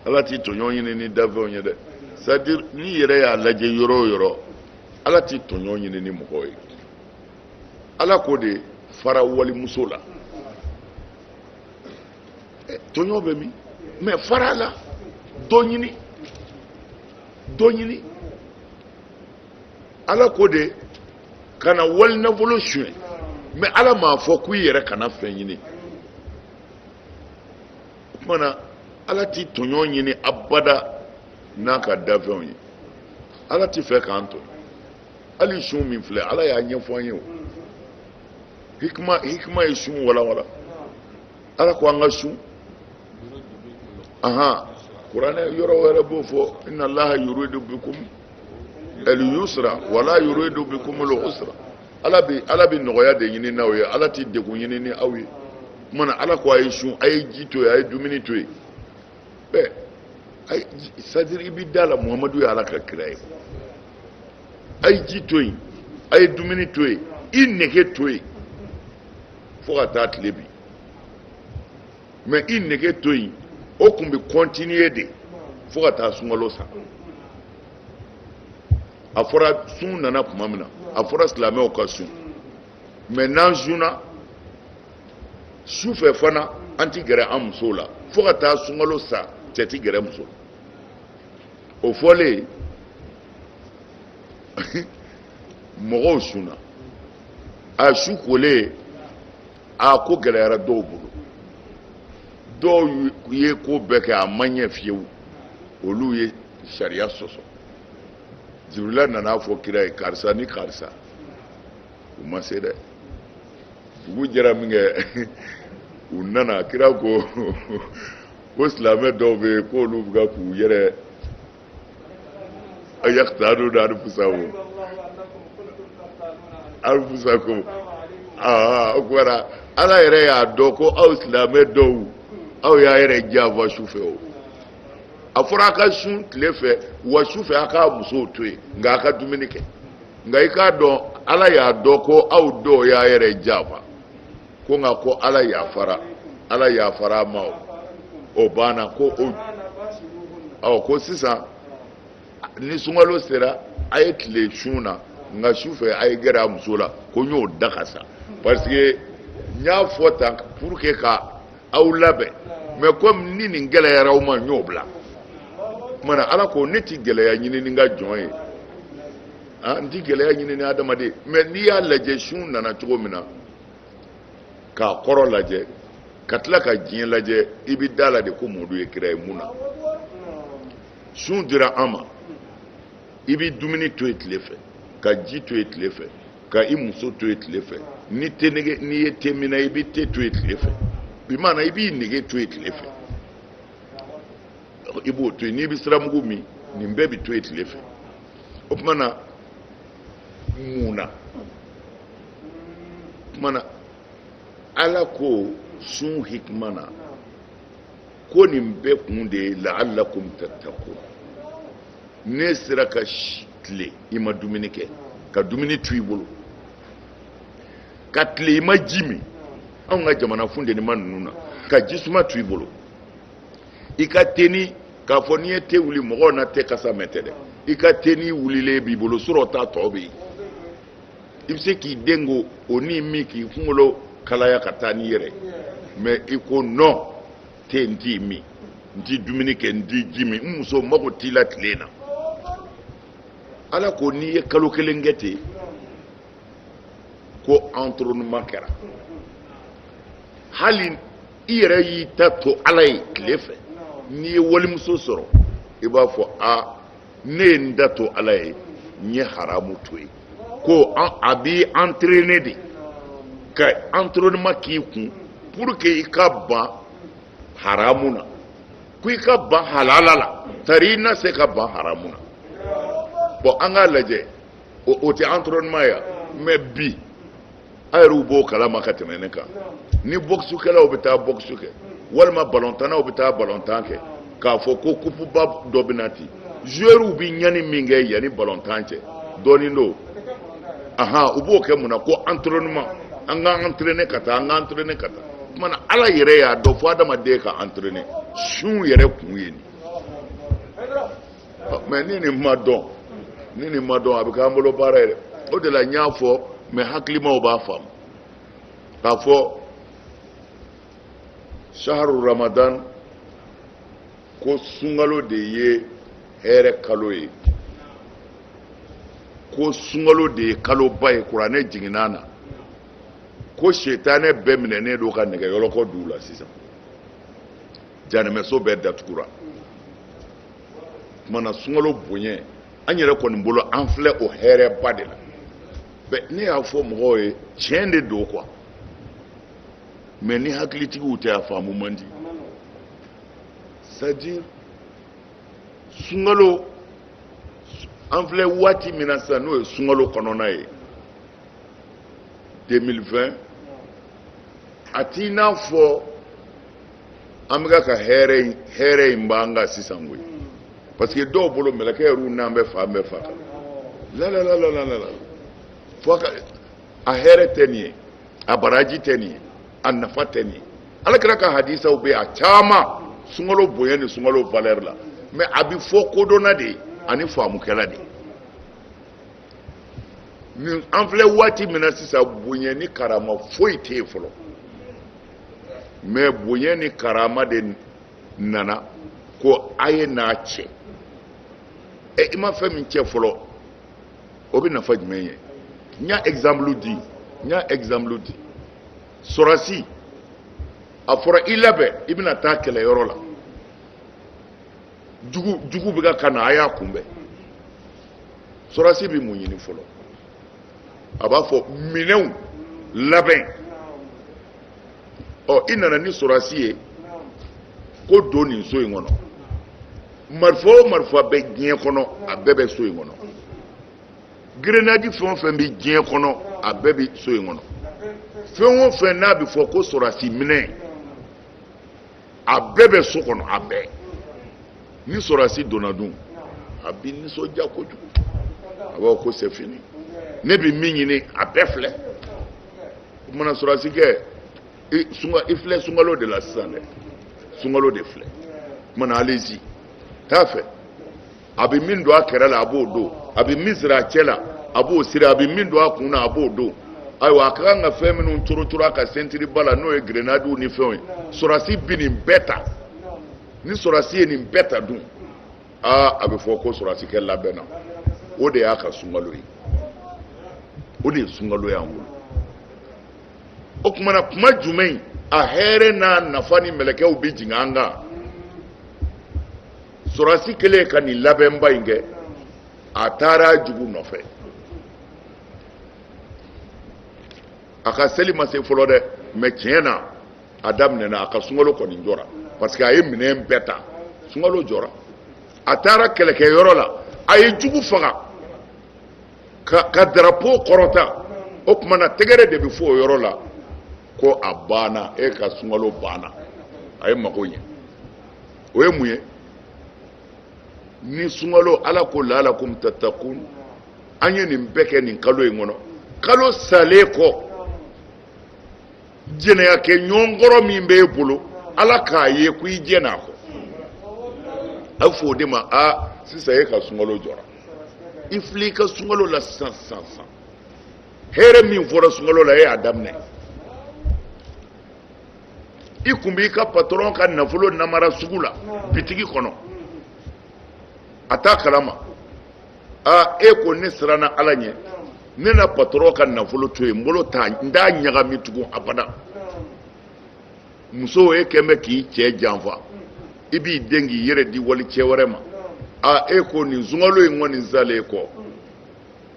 ala ti tɔɲɔ ɲini ni dafɛnw ye dɛ c'est-à-dire ni yɛrɛ y'a lajɛ yɔrɔ o yɔrɔ ala ti tɔɲɔ ɲini ni mɔgɔ ye ala ko de fara walimuso la tɔɲɔ bɛ min mais fara la dɔ ɲini ala ko de kana wali nafolo suɲɛ mais ala m'a fɔ k'i yɛrɛ kana fɛn ɲini o kumana ala ti tɔɲɔ ɲini abada n'a ka dafɛnw ye ala ti fɛ k'an tɔɲɔ hali sun min filɛ ala y'a ɲɛfɔ an ye o hikima ye sun walawala ala ko an ka sun kuranɛ yɔrɔ wɛrɛ b'o fɔ inna allaha yuridu bikum al-yusra wala yuridu bikum al-usra ala bi nɔgɔya de ɲini n'aw ye ala ti degun ɲini ni aw ye mana ala ko a ye sun a ye ji to yen a ye dumuni to yen c'est-à-dire i bi da la muhamadu ye ala ka kira ye a ye ji to yen a ye dumuni to yen i nege to yen fo ka taa tile bi mais i nege to yen o tun bɛ continuer de fo ka taa sunkalo sa a fɔra sun nana tuma min na a fɔra silamɛw ka sun mais n'an sunna su fɛ fana an ti gɛrɛ an musow la fo ka taa sunkalo sa cɛ ti gɛrɛ muso o fɔlen mɔgɔw sunna a su kolen a ko gɛlɛyara dɔw bolo dɔw ye ko bɛɛ kɛ a ma ɲɛ fiyewu olu ye sariya sɔsɔ Jibrila nana fɔ kira ye karisa ni karisa u ma se dɛ dugu jɛra min kɛ u nana kira ko silamɛ dɔw bɛ yen k'olu bɛ ka k'u yɛrɛ yaktaru da anfusahu o kɔra ala yɛrɛ y'a dɔn ko aw silamɛ dɔw aw y'a yɛrɛ janfa su fɛ o a fɔra a ka sun tile fɛ wa su fɛ a k'a musow to yen nka a ka dumuni kɛ nka i k'a dɔn ala y'a dɔn ko aw dɔw y'a yɛrɛ janfa ko nka ko ala yafara ma o banna ko ko sisan ni sunkalo sera a ye tile sun na nka su fɛ a ye gɛrɛ a muso la ko n y'o da ka sa parce que n y'a fɔ tan pour que ka aw labɛn mais comme ni nin gɛlɛyara aw ma n y'o bila mana ala ko ne ti gɛlɛya ɲini ni n ka jɔn ye n ti gɛlɛya ɲini ni adamaden mais n'i y'a lajɛ sun nana cogo min na k'a kɔrɔ lajɛ ka tila ka diɲɛ lajɛ i bi da la de ko Mɔdu ye kira ye mun na sun dira an ma i bi dumuni to yen tile fɛ ka ji to yen tile fɛ ka i muso to yen tile fɛ n'i ye te min na i bi te to yen tile fɛ bi maana i b'i nege to yen tile fɛ i b'o to yen n'i bi siramugu min nin bɛɛ bi to yen tile fɛ o tuma na mun na ala ko sun hikima na ko nin bɛɛ kun de ye la'allakum tattaqun ne sera ka tile i ma dumuni kɛ ka dumuni to i bolo ka tile i ma ji min anw ka jamana funtenima ninnu na ka jisuma to i bolo i ka teni k'a fɔ n'i ye te wuli mɔgɔw na te kasa mɛn tɛ dɛ i ka teni wulilen b'i bolo sɔrɔ ta tɔ bɛ yen i bɛ se k'i den ko o ni min k'i kunkolo kalaya ka taa n'i yɛrɛ mais i ko non te n t'i min n t'i dumuni kɛ n t'i ji min n muso mago t'i la tile na ala ko n'i ye kalo kelen kɛ ten ko entraînement kɛra hali i yɛrɛ y'i ta to ala ye tile fɛ n'i ye walimuso sɔrɔ i b'a fɔ ne ye n da to ala ye n ye haramu to yen ko a b'i entraîner de ka entraînement k'i kun pour que i ka ban haramu na ko i ka ban halala la tari i na se ka ban haramu na bon an k'a lajɛ o tɛ entraînement ya mais bi a yɛrɛw b'o kalama ka tɛmɛ ne kan ni boxukɛlaw bɛ taa boxu kɛ walima balontannaw bɛ taa balontan kɛ k'a fɔ ko kupuba dɔ bɛ na ten joueur bi ɲani min kɛ yanni balontan cɛ dɔɔnin don u b'o kɛ mun na ko entraînement an ka entraîner ka taa kumana ala yɛrɛ y'a dɔn fo adamaden ka entraîner sun yɛrɛ kun ye nin mais ni nin ma dɔn a bɛ k'an bolo baara yɛrɛ o de la n y'a fɔ mais hakilimaw b'a faamu k'a fɔ shaharu ramadan ko sunkalo de ye hɛrɛ kalo ye ko sunkalo de ye kaloba ye kuranɛ jiginna na ko setanɛ bɛɛ minɛnen don ka nɛgɛyɔlɔkɔ d'u la sisan janɛmɛso bɛɛ datugura kumana sunkalo bonya an yɛrɛ kɔni bolo an filɛ o hɛrɛba de la ne y'a fɔ mɔgɔw ye tiɲɛ de don quoi mais ni hakilitigiw tɛ a faamu man di c'est-à-dire sunkalo an filɛ waati min na sisan n'o ye sunkalo kɔnɔna ye 2020 a t'i n'a fɔ an bɛka ka hɛrɛ in b'an kan sisan koyi parce que dɔw bolo mɛlɛkɛ yɛrɛw n'an bɛ fa kan la fo a hɛrɛ tɛ nin ye a baraji tɛ nin ye a nafa tɛ nin ye alakira ka hadisaw bɛ a caman sunkalo bonya ni sunkalo valeur la mais a bɛ fɔ kodɔnna de ani faamukɛla de ni an filɛ waati min na sisan bonya ni karama foyi tɛ yen fɔlɔ mais bonya ni karama de nana ko a ye n'a cɛ i ma fɛn min cɛ fɔlɔ o bɛ nafa jumɛn ye n y'a exemple di sɔrɔsi a fɔra i labɛn i bɛna taa kɛlɛyɔrɔ la jugu bɛ ka na a y'a kunbɛn sɔrɔsi bɛ mun ɲini fɔlɔ a b'a fɔ minɛnw labɛn i nana ni sɔrɔsi ye ko don nin so in kɔnɔ marifa o marifa bɛ diɲɛ kɔnɔ a bɛɛ bɛ so in kɔnɔ grenade fɛn o fɛn bɛ diɲɛ kɔnɔ a bɛɛ bɛ so in kɔnɔ fɛn o fɛn n'a bɛ fɔ ko sɔrɔsi minɛ a bɛɛ bɛ so kɔnɔ a bɛɛ ni sɔrɔsi donna dun a bɛ nisɔndiya kojugu a b'a fɔ ko c'est fini ne bɛ min ɲini a bɛɛ filɛ o kumana sɔrɔsi kɛ i filɛ sunkalo de la sisan dɛ sunkalo de filɛ o kumana allez-y t'a fɛ a bɛ min don a kɛrɛ la a b'o don a bɛ min siri a cɛ la a b'o siri a bɛ min don a kun na a b'o don ayiwa a ka kan ka fɛn minnu coro a ka sentiri ba la n'o ye grenadiw ni fɛnw ye sɔrɔsi bɛ nin bɛɛ ta ni sɔrɔsi ye nin bɛɛ ta dun a bɛ fɔ ko sɔrɔsi kɛ labɛnna o de y'a ka sunkalo ye o de ye sunkalo y'an bolo o kumana kuma jumɛn a hɛrɛ n'a nafa ni mɛlɛkɛw bɛ jigin an kan sɔrɔsi kɛlen ka nin labɛnba in kɛ a taara jugu nɔfɛ a ka seli ma se fɔlɔ dɛ mais tiɲɛ na a daminɛna a ka sunkalo kɔni jɔra parce que a ye minɛn bɛɛ ta sunkalo jɔra a taara kɛlɛkɛyɔrɔ la a ye jugu faga ka drapeau kɔrɔta o kumana tɛgɛrɛ de bɛ fɔ o yɔrɔ la ko a banna e ka sunkalo banna a ye mago ɲɛ o ye mun ye ni sunkalo ala ko la'allakum tattaqun an ye nin bɛɛ kɛ nin kalo in kɔnɔ kalo salen kɔ jɛnɛya kɛ ɲɔgɔnkɔrɔ min b'e bolo ala k'a ye ko i jɛn'a kɔ a fɔ o de ma sisan e ka sunkalo jɔra i filɛ i ka sunkalo la sisan hɛrɛ min fɔra sunkalo la e y'a daminɛ i kun b'i ka patron ka nafolo namara sugu la bitigi kɔnɔ a t'a kalama e ko ne siranna ala ɲɛ ne na patron ka nafolo to yen n bolo n t'a ɲagami tugun abada muso e kɛn bɛ k'i cɛ janfa i b'i den k'i yɛrɛ di wali cɛ wɛrɛ ma e ko nin sunkalo in kɔni salen kɔ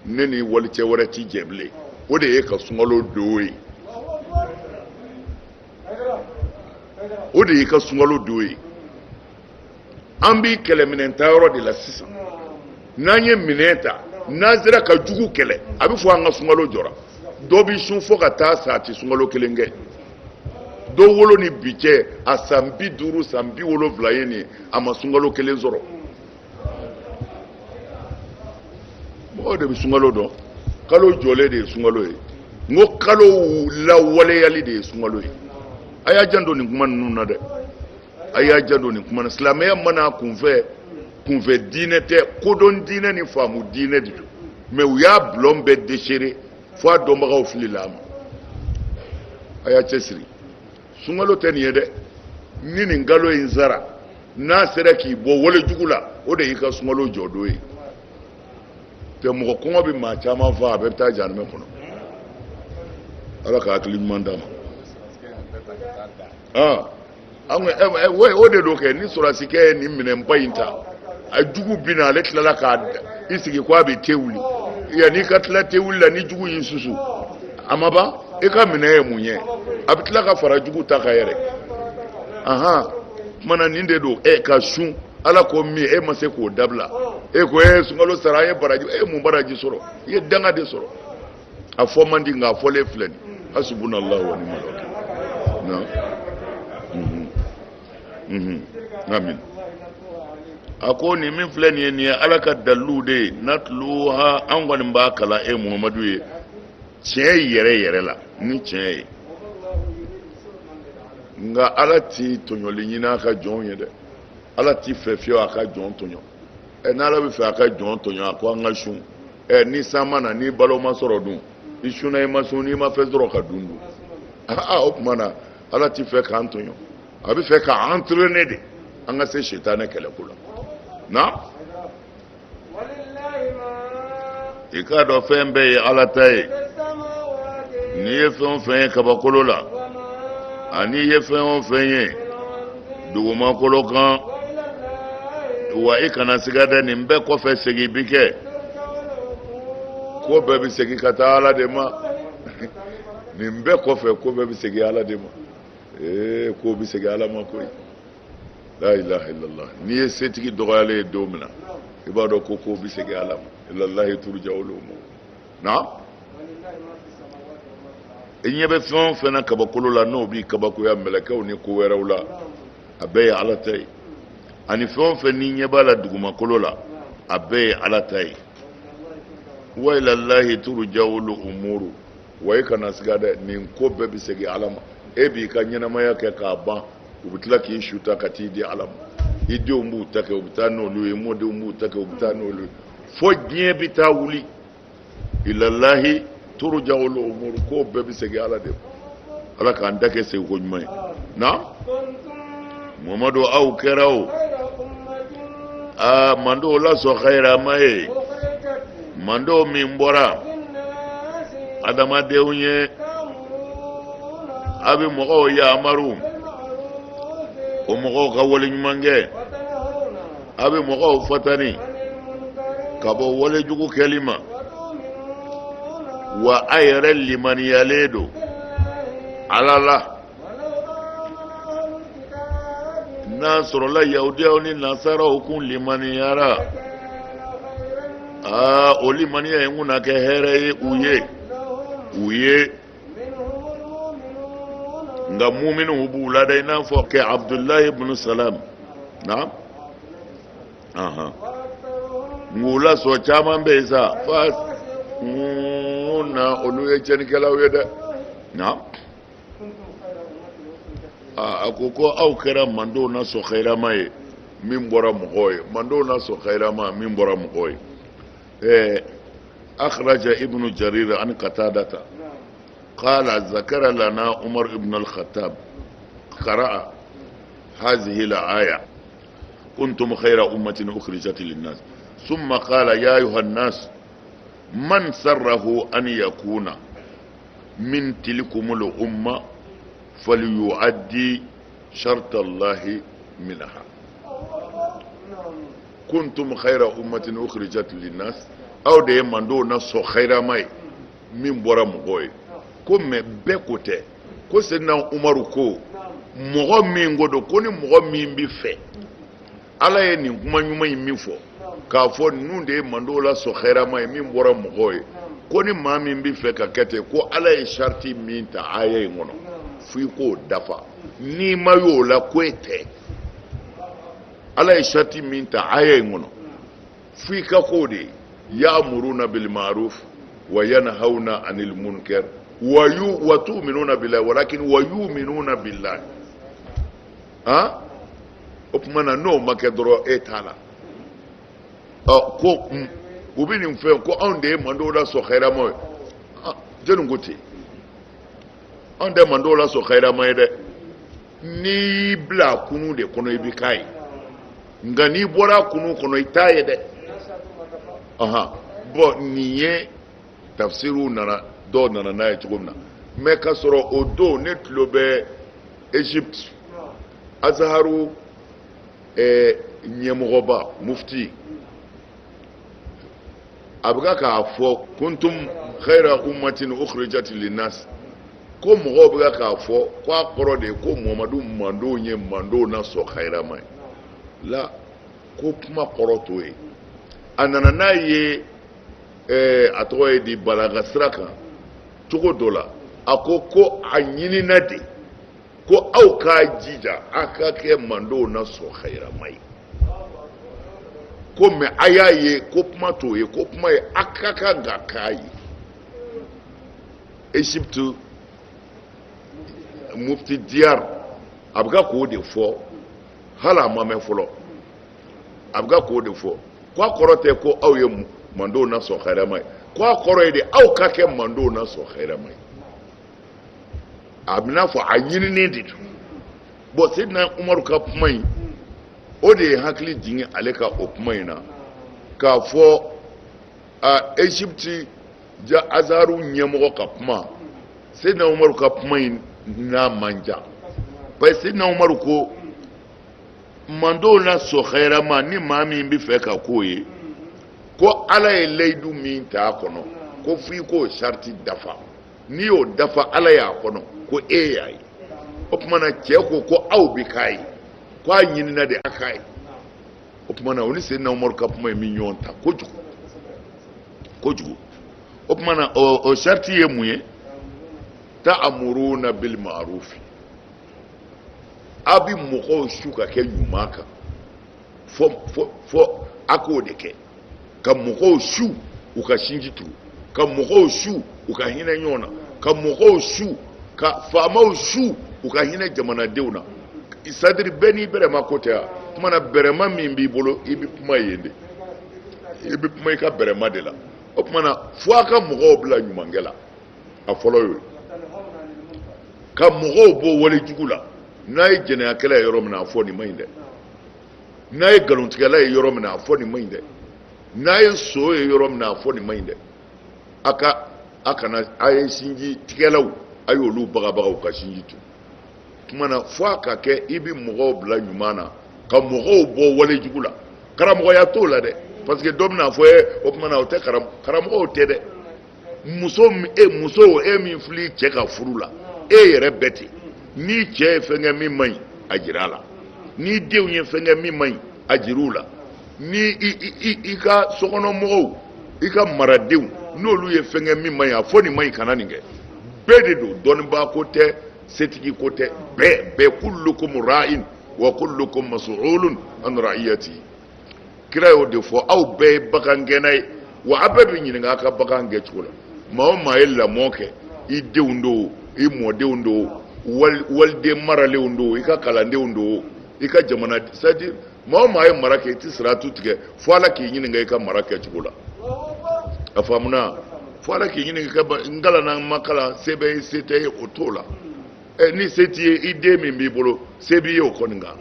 ne ni wali cɛ wɛrɛ t'i jɛ bilen o de ye ka sunkalo don ye o de y'i ka sunkalo don ye an b'i kɛlɛminɛn ta yɔrɔ de la sisan n'an ye minɛn ta n'an sera ka jugu kɛlɛ a bɛ fɔ an ka sunkalo jɔra dɔ bɛ sun fo ka taa sa a tɛ sunkalo kelen kɛ dɔ wolo ni bi cɛ a san 50 san 70 ye nin ye a ma sunkalo kelen sɔrɔ mɔgɔw de bɛ sunkalo dɔn kalo jɔlen de ye sunkalo ye n ko kalo lawaleyali de ye sunkalo ye a y'a janto nin kuma ninnu na dɛ a y'a janto nin kuma na silamɛya mana kunfɛ diinɛ tɛ kodɔn diinɛ ni faamu diinɛ de don mɛ u y'a bulon bɛɛ déchiré fo a dɔnbagaw filila a ma a y'a cɛsiri sunkalo tɛ nin ye dɛ ni nin kalo in sara n'a sera k'i bɔ walejugu la o de y'i ka sunkalo jɔdon ye tɛ mɔgɔ kɔngɔ bɛ maa caman faa a bɛɛ bɛ taa janɛmɛ kɔnɔ ala ka hakili ɲuman d'a ma o de don kɛ ni sɔrɔdasikɛ ye nin minɛnba in ta a jugu binna ale tilala k'a i sigi ko a bɛ te wuli yanni i ka tila te wuli la ni jugu y'i susu a ma ban i ka minɛ ye mun ye a bɛ tila ka fara jugu ta ka yɛrɛ kumana nin de don ka sun ala ko min e ma se k'o dabila e ko sunkalo sara an ye baraji mun baraji sɔrɔ i ye danga de sɔrɔ a fɔ man di nka a fɔlen filɛ nin hasbunallahu wa ni'mal wakil amin a ko nin min filɛ nin ye nin ye ala ka dalilu de ye natluha an kɔni b'a kalan muhamadu ye tiɲɛ yɛrɛ yɛrɛ la ni tiɲɛ ye nka ala ti tɔɲɔli ɲini a ka jɔnw ye dɛ ala ti fɛ fiyewu a ka jɔn tɔɲɔ n'ala bɛ fɛ a ka jɔn tɔɲɔ a ko an ka sun ni san ma na ni balo ma sɔrɔ dun i sunna i ma sun n'i ma fɛn sɔrɔ ka dun o tuma na ala ti fɛ k'an tɔɲɔ a bɛ fɛ ka entraîner de an ka se sitanɛ kɛlɛko la na i k'a dɔn fɛn bɛɛ ye ala ta ye n'i ye fɛn o fɛn ye kabakolo la ani ye fɛn o fɛn ye dugumakolo kan wa i kana siga dɛ nin bɛɛ kɔfɛ segin bi kɛ ko bɛɛ bɛ segin ka taa ala de ma nin bɛɛ kɔfɛ ko bɛɛ bɛ segin ala de ma ko bɛ segin ala ma koyi la ilaha illallah n'i ye setigi dɔgɔyalen ye don min na i b'a dɔn ko bɛ segin ala ma ilallahi turja'ul umur na i ɲɛ bɛ fɛn o fɛn na kabakolo la n'o b'i kabakoya mɛlɛkɛw ni ko wɛrɛw la a bɛɛ ye ala ta ye ani fɛn o fɛn n'i ɲɛ b'a la dugumakolo la a bɛɛ ye ala ta ye wa ilallahi turja'ul umur wa i kana siga dɛ nin ko bɛɛ bɛ segin ala ma e b'i ka ɲɛnamaya kɛ k'a ban u bɛ tila k'i suta ka t'i di ala ma i denw b'u ta kɛ u bɛ taa n'olu ye i mɔdenw b'u ta kɛ u bɛ taa n'olu ye fo diɲɛ bɛ taa wuli ilallahi turja'ul umur ko bɛɛ bɛ segin ala de ma ala k'an da kɛ segin ko ɲuman ye na muhamadu aw kɛra o mando lasɔ xayirama ye mando min bɔra adamadenw ye a bɛ mɔgɔw yamaru o mɔgɔw ka wale ɲuman kɛ a bɛ mɔgɔw fatani ka bɔ walejugu kɛli ma wa a yɛrɛ limaniyalen don ala la n'a sɔrɔla yahudiyaw ni nasaraw kun limaniyara o limaniya in kuna kɛ hɛrɛ ye u ye nka muminu b'u la dɛ i n'a fɔ kɛ abdullahi ibn salam na nk'u la sɔn caman bɛ yen sa fa na olu ye cɛnnikɛlaw ye dɛ na a ko aw kɛra mandenw na sɔn xayirama ye min bɔra mɔgɔw ye mandenw na sɔn xayirama min bɔra mɔgɔw ye akhraja ibnu jarir an qatadata قال ذكر لنا عمر بن الخطاب قرأ هذه الآية كنتم خير أمة أخرجت للناس ثم قال يا أيها الناس من سره أن يكون من تلكم الأمة فليؤدي شرط الله منها كنتم خير أمة أخرجت للناس أو دي من دون نص خير ماي من برا مغوي ko mɛ bɛɛ ko tɛ ko Seydina Umaru ko mɔgɔ min ko don ko ni mɔgɔ min bɛ fɛ ala ye nin kuma ɲuman in min fɔ k'a fɔ ninnu de ye mandenw la sɔn hɛrɛma ye min bɔra mɔgɔw ye ko ni maa min bɛ fɛ ka kɛ ten ko ala ye sariti min ta aya in kɔnɔ f'i k'o dafa n'i ma y'o la ko e tɛ ala ye sariti min ta aya in kɔnɔ f'i ka k'o de ye ya'muruna bil ma'ruf wa yanhauna 'anil munkar wa tu'minuna billahi walakin wa yu'minuna billahi o kuma na n'o ma kɛ dɔrɔn e t'a la ko u bɛ nin fɛn ko anw de ye mandenw lasɔn hɛrɛma ye jɔnni ko ten anw tɛ mandenw lasɔn hɛrɛma ye dɛ n'i bila kunu de kɔnɔ i bɛ k'a ye nka n'i bɔra kunu kɔnɔ i t'a ye dɛ bɔn nin ye tafsiriw nana dɔw nana n'a ye cogo min na mɛ ka sɔrɔ o don ne tulo bɛ Egypte Azaharu ɲɛmɔgɔba mufti a bɛ k'a fɔ kuntum khayra ummatin ukhrijat linnas ko mɔgɔw bɛ k'a fɔ ko a kɔrɔ de ye ko Muhamadu mandenw ye mandenw na sɔn hɛrɛma ye la ko kuma kɔrɔ t'o ye a nana n'a ye a tɔgɔ ye di balaga sira kan cogo dɔ la a ko a ɲinina de ko aw k'a jija a ka kɛ mandenw na sɔn hɛrɛma ye ko mɛ a y'a ye ko kuma t'o ye ko kuma ye a ka kan ka k'a ye Egypte mufti Diyar a bɛ ka k'o de fɔ hali a ma mɛn fɔlɔ a bɛ ka k'o de fɔ ko a kɔrɔ tɛ ko aw ye mandenw na sɔn hɛrɛma ye ko a kɔrɔ ye de aw ka kɛ mandenw na sɔn hɛrɛma ye a bɛ n'a fɔ a ɲininen de don bɔn Seydina Umaru ka kuma in o de ye hakili jigin ale ka o kuma in na k'a fɔ Egypte Azaharu ɲɛmɔgɔ ka kuma Seydina Umaru ka kuma in n'a man ja parce que Seydina Umaru ko mandenw na sɔn hɛrɛma ni maa min bɛ fɛ ka k'o ye ko Ala ye layidu min t'a kɔnɔ ko f'i k'o sariti dafa n'i y'o dafa Ala y'a kɔnɔ ko e y'a ye o tuma na cɛ ko aw bɛ k'a ye ko a ɲinina de a k'a ye o tuma na o ni Seydina Umaru ka kuma ye min ɲɔgɔn ta kojugu o tuma na o sariti ye mun ye ta'muruna bil ma'ruf a bɛ mɔgɔw su ka kɛ ɲuman kan fɔ a k'o de kɛ ka mɔgɔw su u ka sinji tugu ka mɔgɔw su u ka hinɛ ɲɔgɔn na ka mɔgɔw su ka faamaw su u ka hinɛ jamanadenw na sadiri bɛɛ n'i bɛrɛma ko tɛ o tuma na bɛrɛma min b'i bolo i bɛ kuma yen de i bɛ kuma i ka bɛrɛma de la o tuma na fo a ka mɔgɔw bila ɲumankɛ la a fɔlɔ y'o ka mɔgɔw bɔ walejugu la n'a ye jɛnɛyakɛla ye yɔrɔ min na a fɔ nin ma ɲi dɛ n'a ye nkalontigɛla ye yɔrɔ min na a fɔ nin ma ɲi dɛ n'a ye so ye yɔrɔ min na a fɔ nin ma ɲi dɛ a kana a ye sinji tigɛlaw a y'olu bagabagaw ka sinji tu tuma na fo a ka kɛ i bɛ mɔgɔw bila ɲuman na ka mɔgɔw bɔ walejugu la karamɔgɔya t'o la dɛ parce que dɔ bɛna fɔ o tuma na o tɛ karamɔgɔw tɛ dɛ muso min fili cɛ ka furu la e yɛrɛ bɛ ten ni cɛ ye fɛnkɛ min man ɲi a jira a la ni denw ye fɛnkɛ min man ɲi a jir'u la ni i ka sokɔnɔmɔgɔw i ka maradenw n'olu ye fɛnkɛ min man ɲi a fɔ nin man ɲi kana nin kɛ bɛɛ de don dɔnnibaa ko tɛ setigi ko tɛ bɛɛ kullukum ra'in wa kullukum mas'ulun an ra'iyati kira y'o de fɔ aw bɛɛ ye bagangɛnna ye wa a bɛɛ bɛ ɲininka a ka bagan kɛcogo la maa o maa ye lamɔ kɛ i denw do i mɔdenw do waliden maralenw do i ka kalandenw do i ka jamana c'est-à-dire maa o maa ye mara kɛ i tɛ siratu tigɛ fo Ala k'i ɲininka i ka mara kɛcogo la a faamuna fo Ala k'i ɲininka n kalanna n ma kalan se bɛ ye se tɛ ye o t'o la ni se t'i ye i den min b'i bolo se b'i ye o kɔni kan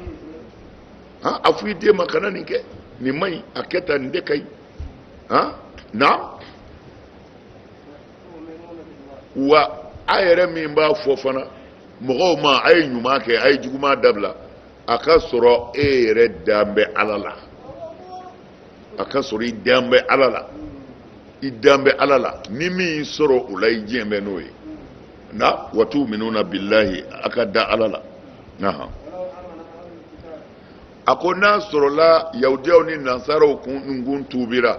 a fɔ i den ma kana nin kɛ nin man ɲi a kɛ tan nin de ka ɲi na wa a yɛrɛ min b'a fɔ fana mɔgɔw ma a ye ɲuman kɛ a ye juguman dabila a ka sɔrɔ e yɛrɛ dan bɛ Ala la a ka sɔrɔ i dan bɛ Ala la i dan bɛ Ala la ni min y'i sɔrɔ o la i diɲɛ bɛ n'o ye na wa tu'minuna billahi a ka da Ala la a ko n'a sɔrɔla yahudiyaw ni nasaraw kun tubira